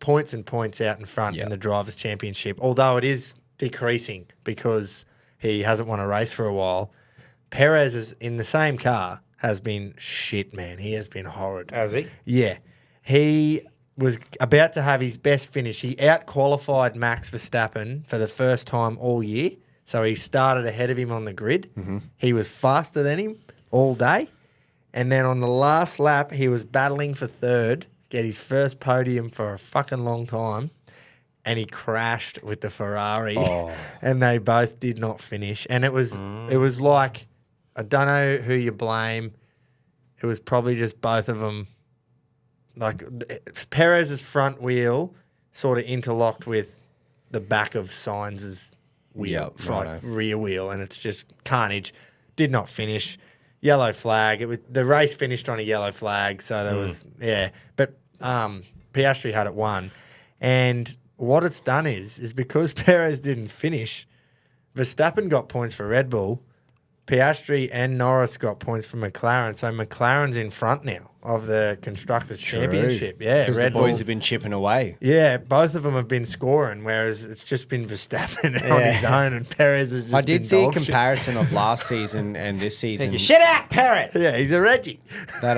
points and points out in front in the Drivers' Championship, although it is decreasing because he hasn't won a race for a while. Perez is in the same car, has been shit, man. He has been horrid. Has he? Yeah. He was about to have his best finish. He out-qualified Max Verstappen for the first time all year. So he started ahead of him on the grid. He was faster than him all day. And then on the last lap, he was battling for third, get his first podium for a fucking long time. And he crashed with the Ferrari. And they both did not finish. And it was like, I don't know who you blame. It was probably just both of them. Like Perez's front wheel sort of interlocked with the back of Sainz's wheel, rear wheel, and it's just carnage. Did not finish. Yellow flag. It was the race finished on a yellow flag, so there was But Piastri had it won, and what it's done is because Perez didn't finish, Verstappen got points for Red Bull. Piastri and Norris got points for McLaren, so McLaren's in front now of the Constructors' Championship. Yeah, Because the Red boys Bull. have been chipping away. Yeah, both of them have been scoring, whereas it's just been Verstappen on his own, and Perez has just I did been see a dog shit. comparison of last season and this season. Shit out, Perez! Yeah, he's a Reggie. That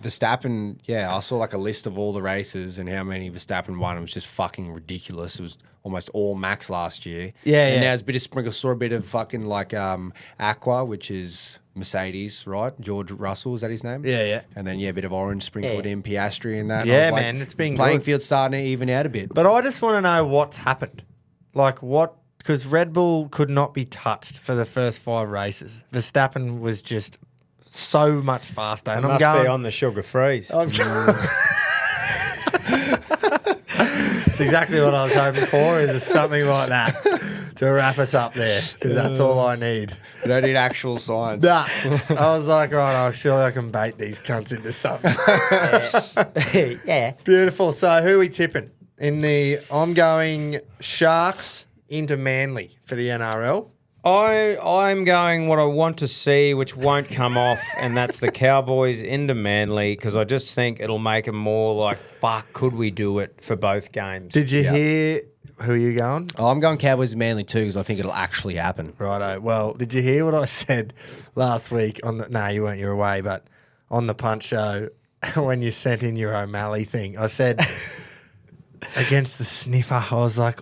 Verstappen, I saw like a list of all the races and how many Verstappen won. It was just fucking ridiculous. It was almost all Max last year. Yeah, and yeah. now there's a bit of sprinkle. Saw a bit of fucking like Aqua, which is Mercedes, right? George Russell, is that his name? Yeah, yeah. And then a bit of orange sprinkled in, Piastri and that. And Yeah, I was like, man, it's been playing good. field starting to even out a bit. But I just want to know what's happened. Like what? Because Red Bull could not be touched for the first 5 races. Verstappen was just so much faster, and I'm Must going. be on the sugar freeze. I'm It's exactly what I was hoping for. Is something like that to wrap us up there, because that's all I need. You don't need actual science. Nah. I was like, right, oh, surely I can bait these cunts into something. Yeah. Beautiful. So who are we tipping? I'm going Sharks into Manly for the NRL. I'm going what I want to see, which won't come off, and that's the Cowboys into Manly, because I just think it'll make them more like, fuck, could we do it for both games? Did you hear who you going? Oh, I'm going Cowboys Manly too because I think it'll actually happen. Righto. Well, did you hear what I said last week on the? No, you weren't. You were away, but on the Punt Show when you sent in your O'Malley thing, I said against the sniffer. I was like,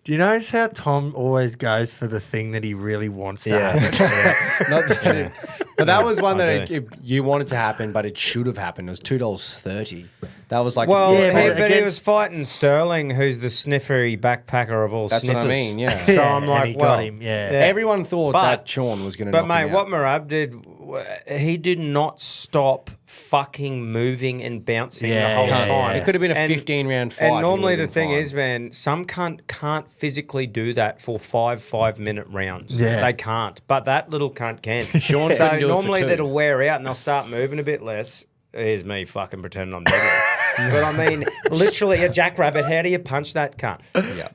do you notice how Tom always goes for the thing that he really wants to happen? Not- But that was one I that you wanted to happen, but it should have happened. It was $2.30. That was like, Well, Yeah, but but he against- was fighting Sterling, who's the sniffery backpacker of all That's what sniffers. I mean, yeah. So Yeah, I'm and like, he well, got him, yeah. everyone thought But- that Sean was going to But knock mate, him what out. Marab did, he did not stop fucking moving and bouncing Yeah, the whole yeah, time. yeah. It could have been a 15-round fight. And He normally would the have thing been is, man, some can't physically do that for 5-minute rounds. Yeah. They can't. But that little cunt can. Sean So couldn't do it for normally 2. that'll wear out and they'll start moving a bit less. here's me fucking pretending I'm deadly. But I mean, literally a jackrabbit. How do you punch that cunt?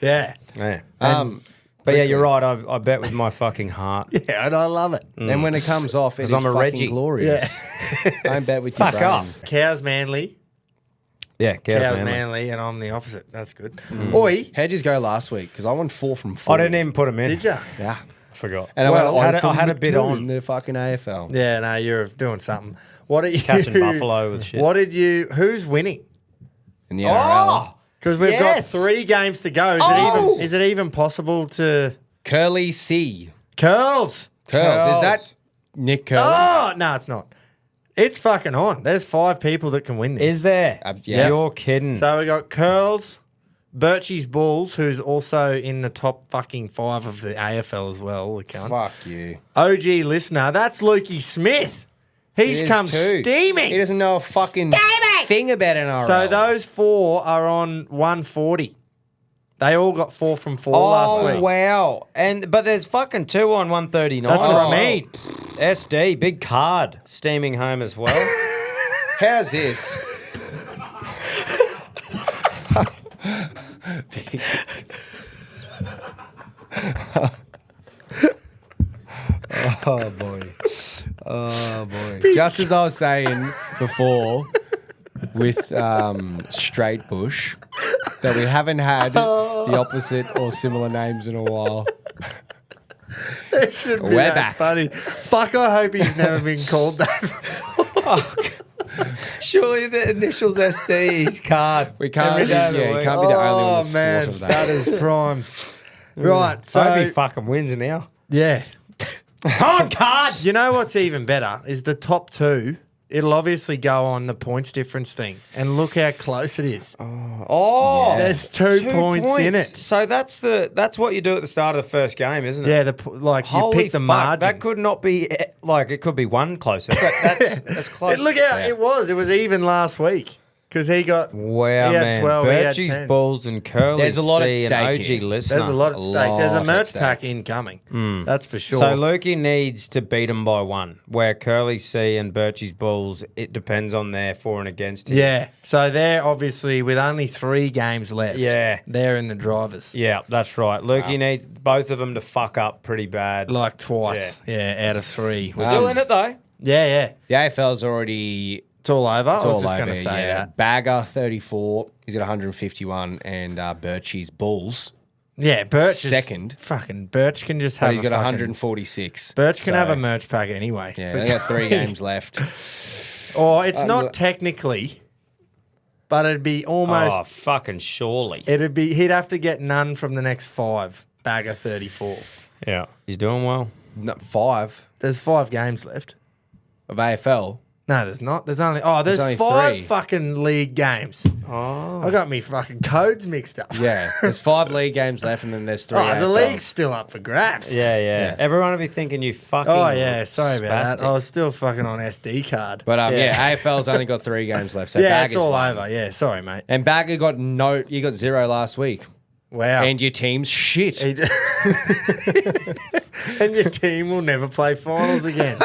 Yeah. Yeah. But yeah, you're right. I bet with my fucking heart. Yeah, and I love it. And when it comes off, it is I'm a fucking Reggie. glorious. Don't bet with your Fuck brain. up. Cows Manly. Yeah, Cows Manly. Manly, and I'm the opposite. That's good. Oi. How'd you go last week? Because I won 4 from 4. I didn't even put him in. Did you? Yeah. Forgot. And Well, I, I went had, on I had a from bit 2 on. in the fucking AFL. Yeah, no, you're doing something. What are you? Catching buffalo with shit. What did you? Who's winning? In the NRL. Because we've Yes. got 3 games to go. Is it even possible to Curly C. curls? Curls. Is that Nick Curly? Oh no, it's not. It's fucking on. There's 5 people that can win this. Is there? Yeah. You're kidding. So we got Curls, Birchie's Bulls, who's also in the top fucking 5 of the AFL as well. The cunt. Fuck you. OG listener, that's Lukey Smith. He's He is come too. steaming. He doesn't know a fucking thing about NRL. So those 4 are on 140. They all got 4 from 4 last week. Wow. But there's fucking 2 on 139. That's what I mean. SD, big card, steaming home as well. How's this? Oh boy. Oh boy. Just as I was saying before with Straight Bush, that we haven't had the opposite or similar names in a while. It should be We're that back. funny. Fuck, I hope he's never been called that. Surely the initials SD, his card. We can't, every day of the yeah, you week. can't be the only one Oh, that's man, thought of that is prime. Right, I hope he so, fucking wins now. yeah. Come on, card! You know what's even better is the top 2. It'll obviously go on the points difference thing. And look how close it is. Oh, There's 2 points in it. So that's what you do at the start of the first game, isn't it? Yeah, you Holy pick the fuck, margin. that could not be it could be 1 closer, but that's close. Look how it was even last week. Because he got Wow, he had man. 12, he had Birchie's 10. Balls and Curly There's a lot at C stake and OG here. listener. There's a lot at stake. There's a lot at merch stake. pack incoming. That's for sure. So Lukey needs to beat him by 1, where Curly C and Birchie's Bulls, it depends on their for and against him. yeah. So they're obviously with only 3 games left. Yeah. They're in the drivers. Yeah, that's right. Lukey needs both of them to fuck up pretty bad. Like twice. Yeah, out of 3. Still in it though. Yeah. The AFL's already It's all over. I was all just over. going to say yeah. that. Bagger 34. He's got 151, and Birchie's Bulls. Yeah, Birch Second. Fucking Birch can just But have he's a got fucking, 146. Birch can So, have a merch pack anyway. Yeah, they got 3 games left. Or it's not technically, but it'd be almost. Oh, fucking surely. He'd have to get none from the next 5. Bagger 34. Yeah, he's doing well. Not 5 There's 5 games left. of AFL. No, there's not. There's only only 5 3. fucking league games. Oh, I got me fucking codes mixed up. Yeah, there's 5 league games left, and then there's 3 Oh, AFLs. the league's still up for grabs. Yeah. Everyone will be thinking you fucking. Oh yeah, sorry about that. spastic. I was still fucking on SD card. But Yeah. AFL's only got 3 games left. So yeah, it's Bagger's all won. over. Yeah, sorry, mate. And Bagger you got 0 last week. Wow. And your team's shit. and your team will never play finals again.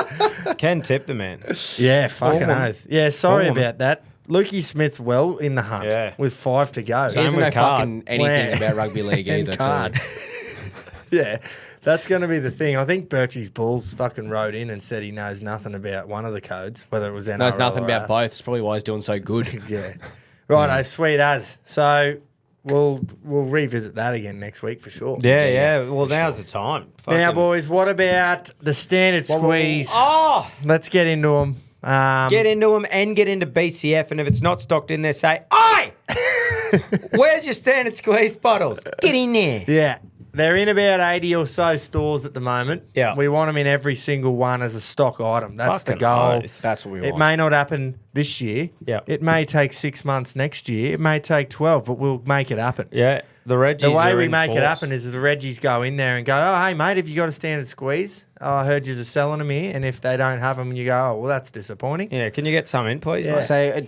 Ken tipped the man. Yeah, fucking oath. Yeah, sorry All about that. Lukey Smith's well in the hunt Yeah. with 5 to go. He doesn't Same know with Card. fucking anything Wow. about rugby league And either. Card. Too. Yeah, that's going to be the thing. I think Birchie's Bulls fucking wrote in and said he knows nothing about one of the codes, whether it was NRL Knows nothing or about both. It's probably why he's doing so good. Yeah. Righto, sweet as. So we'll revisit that again next week for sure. Yeah. Well, now's the time. Now, Fucking- boys, what about the standard squeeze? Oh, Let's get into them. get into them and get into BCF, and if it's not stocked in there, say, "Oi, where's your standard squeeze bottles? Get in there." Yeah. They're in about 80 or so stores at the moment. Yeah. We want them in every single one as a stock item. That's Fucking the goal. oath. That's what we It want. may not happen this year. Yeah. It may take 6 months next year. It may take 12, but we'll make it happen. Yeah, the Reggies. The way are we in make it force. happen is the Reggies go in there and go, "Oh, hey, mate, have you got a standard squeeze? Oh, I heard you're selling them here." And if they don't have them, you go, "Oh, well, that's disappointing." Yeah, can you get some in, please? Yeah. mate? So,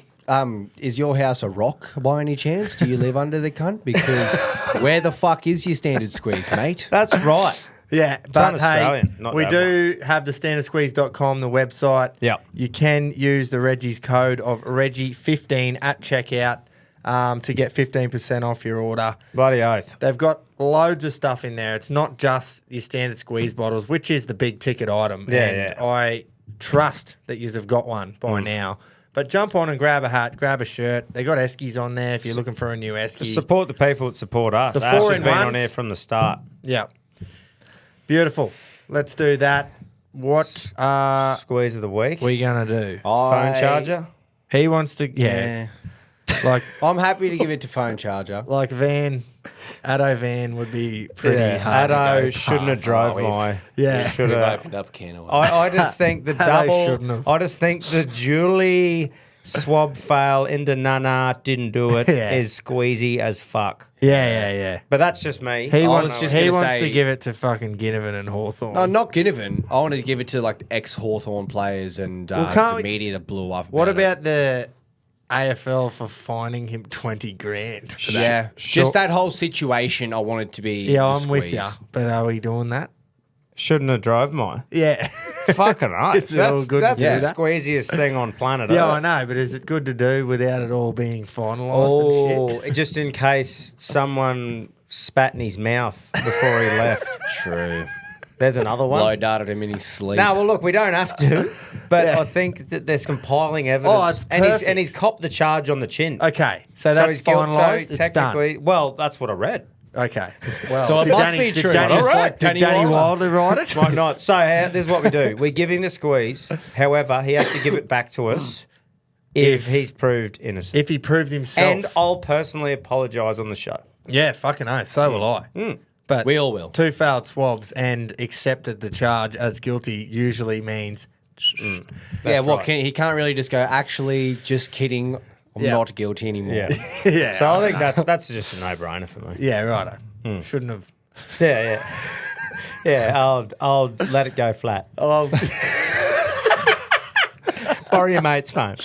is your house a rock by any chance? Do you live under the cunt? Because where the fuck is your standard squeeze, mate? That's right. Yeah, an but hey, Australian, not we that do have the standardsqueeze.com, the website. Yeah. You can use the Reggie's code of Reggie15 at checkout to get 15% off your order. Bloody oath. They've got loads of stuff in there. It's not just your standard squeeze bottles, which is the big ticket item. Yeah, and yeah. I trust that you have got one by now. But jump on and grab a hat, grab a shirt. They got Eskies on there if you're looking for a new Esky. Support the people that support us. The Ash has 4-in-1s. been on here from the start. Yeah. Beautiful. Let's do that. What Squeeze of the week. we going to do? Phone charger. He wants to, like I'm happy to give it to phone charger. like Van would be pretty hard Addo to go shouldn't have past. drove my. Yeah. Should We've have. opened up a can of worms. I just think the shouldn't double. have. I just think the Julie swab fail into Nana didn't do it Yeah. is squeezy as fuck. Yeah. But that's just me. He I wants, was just he gonna wants say- to give it to fucking Ginnivan and Hawthorn. No, not Ginnivan. I wanted to give it to like ex-Hawthorn players and can't the we- media that blew up. What it. about the AFL for fining him 20 grand for that? Yeah, Sure. just that whole situation. I wanted to be. Yeah, the I'm with you. squeeze. But are we doing that? Shouldn't have drove my. Yeah. Fucking right. Is it all good to That's do the that? squeeziest thing on planet Yeah, I Earth. know, but is it good to do without it all being finalised and shit? Oh, just in case someone spat in his mouth before he left. True. There's another one. Low darted him in his sleep. No, well, look, we don't have to, but I think that there's compiling evidence, Oh, it's and perfect. he's copped the charge on the chin. Okay, so that's he's guilt- finalised. So It's technically, done. well, that's what I read. Okay. Well, So it did must Danny, be did true. Danny, Just like did Danny Wilder write it? Might not. So this is what we do: we give him the squeeze. However, he has to give it back to us if he's proved innocent. If he proves himself. And I'll personally apologise on the show. Yeah, fucking oath. So will I. But We all will. 2 failed swabs and accepted the charge as guilty usually means. yeah, what right. he can't really just go. Actually, just kidding. I'm Yeah. not guilty anymore. Yeah. Yeah. So I think that's just a no-brainer for me. Yeah, righto. Shouldn't have. Yeah. I'll let it go flat. Oh, Borrow your mate's phone.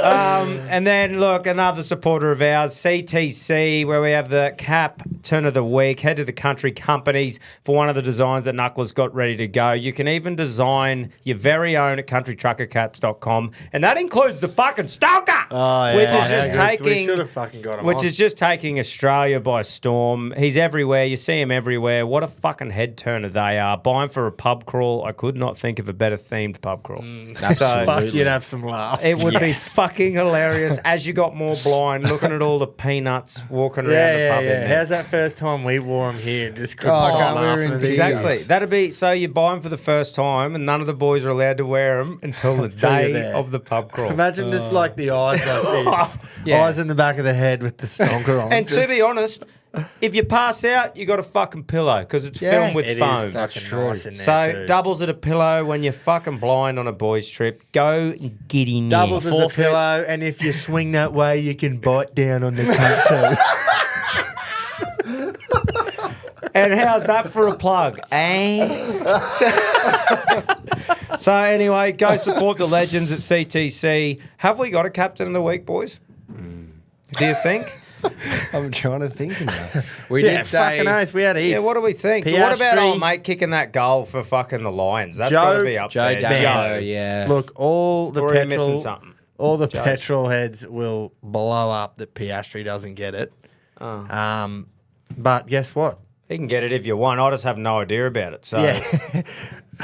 And then, look, another supporter of ours, CTC, where we have the cap turn of the week. Head to the country companies for one of the designs that Knuckles got ready to go. You can even design your very own at countrytruckercaps.com. And that includes the fucking stonker, oh, which yeah. is just We taking... should have fucking got him Which on. is just taking Australia by storm. He's everywhere. You see him everywhere. What a fucking head turner they are. Buy him for a pub crawl. I could not think of a better themed pub crawl. Fuck, you'd have some laughs. It would be fucking hilarious as you got more blind, looking at all the peanuts walking around the pub. in there. How's that first time we wore them here? Just couldn't Oh, stop can't we were laughing in at these Exactly. guys. That'd be so you buy them for the first time, and none of the boys are allowed to wear them until the Until you're day there. of the pub crawl. Imagine just like the eyes like this. Yeah. Eyes in the back of the head with the stonker on. And to Just- be honest, if you pass out, you got a fucking pillow because it's Yeah, filmed with it foam. is fucking nice in there So too. doubles at a pillow when you're fucking blind on a boys' trip. Go and get in there. Doubles as a pillow, and if you swing that way, you can bite down on the cunt too. And how's that for a plug, eh? So anyway, go support the legends at CTC. Have we got a captain of the week, boys? Do you think? I'm trying to think now. We Yeah, did say. fucking oath, we had heaps. Yeah, what do we think? But what about Piastri. old mate kicking that goal for fucking the Lions? That's Joe- got to be up Joe there. Daniher, yeah. Look, all the Or are you missing petrol, something? all the petrol heads will blow up that Piastri doesn't get it. But guess what? He can get it if you want. I just have no idea about it. So Yeah.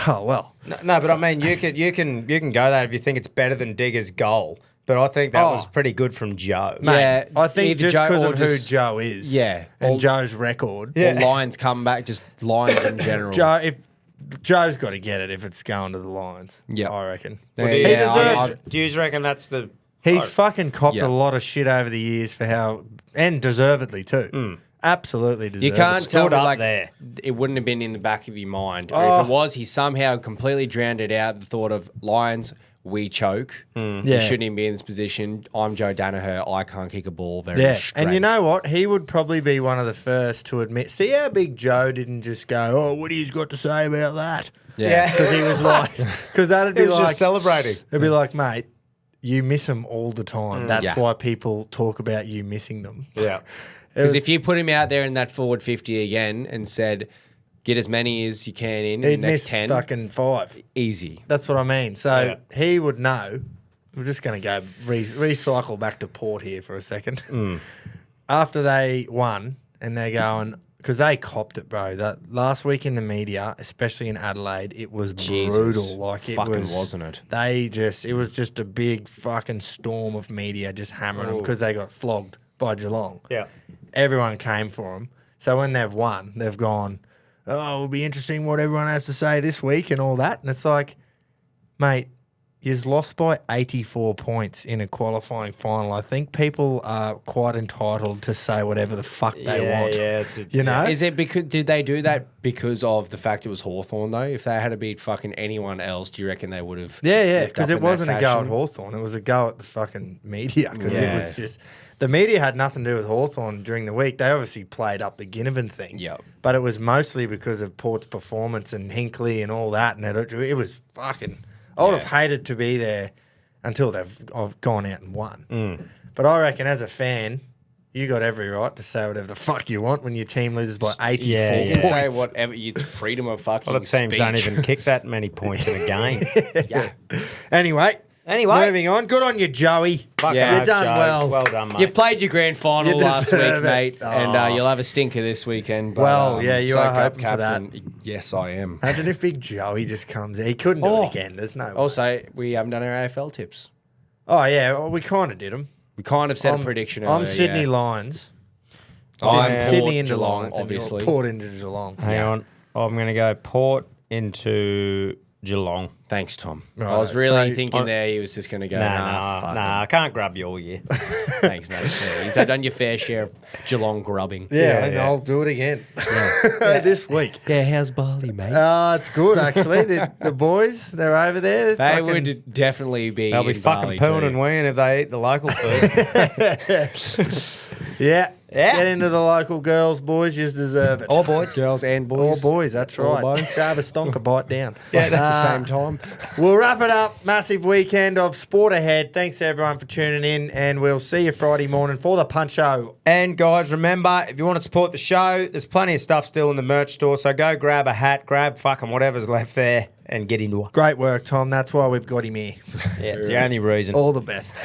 Oh well. no, but I mean, you can go that if you think it's better than Digger's goal. But I think that was pretty good from Joe. Mate, Yeah, I think either just Joe because or of who just- Joe is, Yeah. and Or- Joe's record. Yeah. Or Lions come back, just Lions in general. If Joe's got to get it if it's going to the Lions. Yeah. I reckon. Yeah, Do you, yeah, deserve I- it? Do you reckon that's the... He's fucking copped Yeah. a lot of shit over the years for how, and deservedly too. Absolutely deservedly. You can't tell Stood me up like there. it wouldn't have been in the back of your mind. Or if it was, he somehow completely drowned it out. The thought of Lions, we choke. Yeah. He shouldn't even be in this position. I'm Joe Daniher. I can't kick a ball very Yeah, straight. and you know what? He would probably be one of the first to admit. See how big Joe didn't just go, "Oh, what he's got to say about that?" yeah. Because he was like, because that'd He be was like just celebrating. It'd be like, mate, you miss them all the time. That's Yeah. why people talk about you missing them. Yeah. Because if you put him out there in that forward 50 again and said, Get as many as you can in He'd the next missed 10. fucking 5. Easy. That's what I mean. So he would know. I'm just going to go recycle back to Port here for a second. After they won, and they're going, because they copped it, bro. That last week in the media, especially in Adelaide, it was brutal. Like it fucking was, wasn't it? It was just a big fucking storm of media just hammering them because they got flogged by Geelong. Yeah. Everyone came for them. So when they've won, they've gone, oh, it'll be interesting what everyone has to say this week and all that. And it's like, mate, you've lost by 84 points in a qualifying final. I think people are quite entitled to say whatever the fuck they want. Yeah, you know? Is it because did they do that because of the fact it was Hawthorn though? If they had to beat fucking anyone else, do you reckon they would have? Yeah, because it wasn't a go at Hawthorn. It was a go at the fucking media because it was just the media had nothing to do with Hawthorn during the week. They obviously played up the Ginnivan thing. Yep. But it was mostly because of Port's performance and Hinkley and all that. And it was fucking. I would have hated to be there until I've gone out and won. But I reckon as a fan, you got every right to say whatever the fuck you want when your team loses by 84 You can points. say whatever. You freedom of fucking A lot of teams speech. don't even kick that many points in a game. Yeah. Anyway, moving on. Good on you, Joey. Fuck Yeah. You've done Joe. well. Well done, mate. You played your grand final You last week, deserve it. mate, Oh. and you'll have a stinker this weekend. But, Well, yeah, you soak are up, hoping for that. captain. Yes, I am. Imagine if Big Joey just comes in. He couldn't do it again. There's no way. Also, we haven't done our AFL tips. Oh, yeah. Well, we kind of did them. We kind of set a prediction. I'm earlier, Sydney yeah. Lions. I'm Sydney Port, into Geelong, Lions. and you're obviously. Port into Geelong. Hang on. I'm going to go Port into Geelong. Thanks, Tom. Right, I was really so- thinking there he was just going to go, fuck I can't grab you all year. him. Thanks, mate. Yeah, he's done your fair share of Geelong grubbing. Yeah, and I'll do it again this week. Yeah, how's Bali, mate? It's good, actually. The boys, they're over there. They Fucking- would definitely be They'll be in fucking Bali pooing too. and weeing if they eat the local food. Yeah. Yeah. Get into the local girls, boys. You deserve it. All boys. Girls and All boys. boys, that's All right. boys. Go have a stonker bite down. At the same time. We'll wrap it up. Massive weekend of sport ahead. Thanks to everyone for tuning in, and we'll see you Friday morning for the Punch Show. And guys, remember, if you want to support the show, there's plenty of stuff still in the merch store. So go grab a hat, grab fucking whatever's left there, and get into it. Great work, Tom. That's why we've got him here. Yeah, it's the only reason. All the best.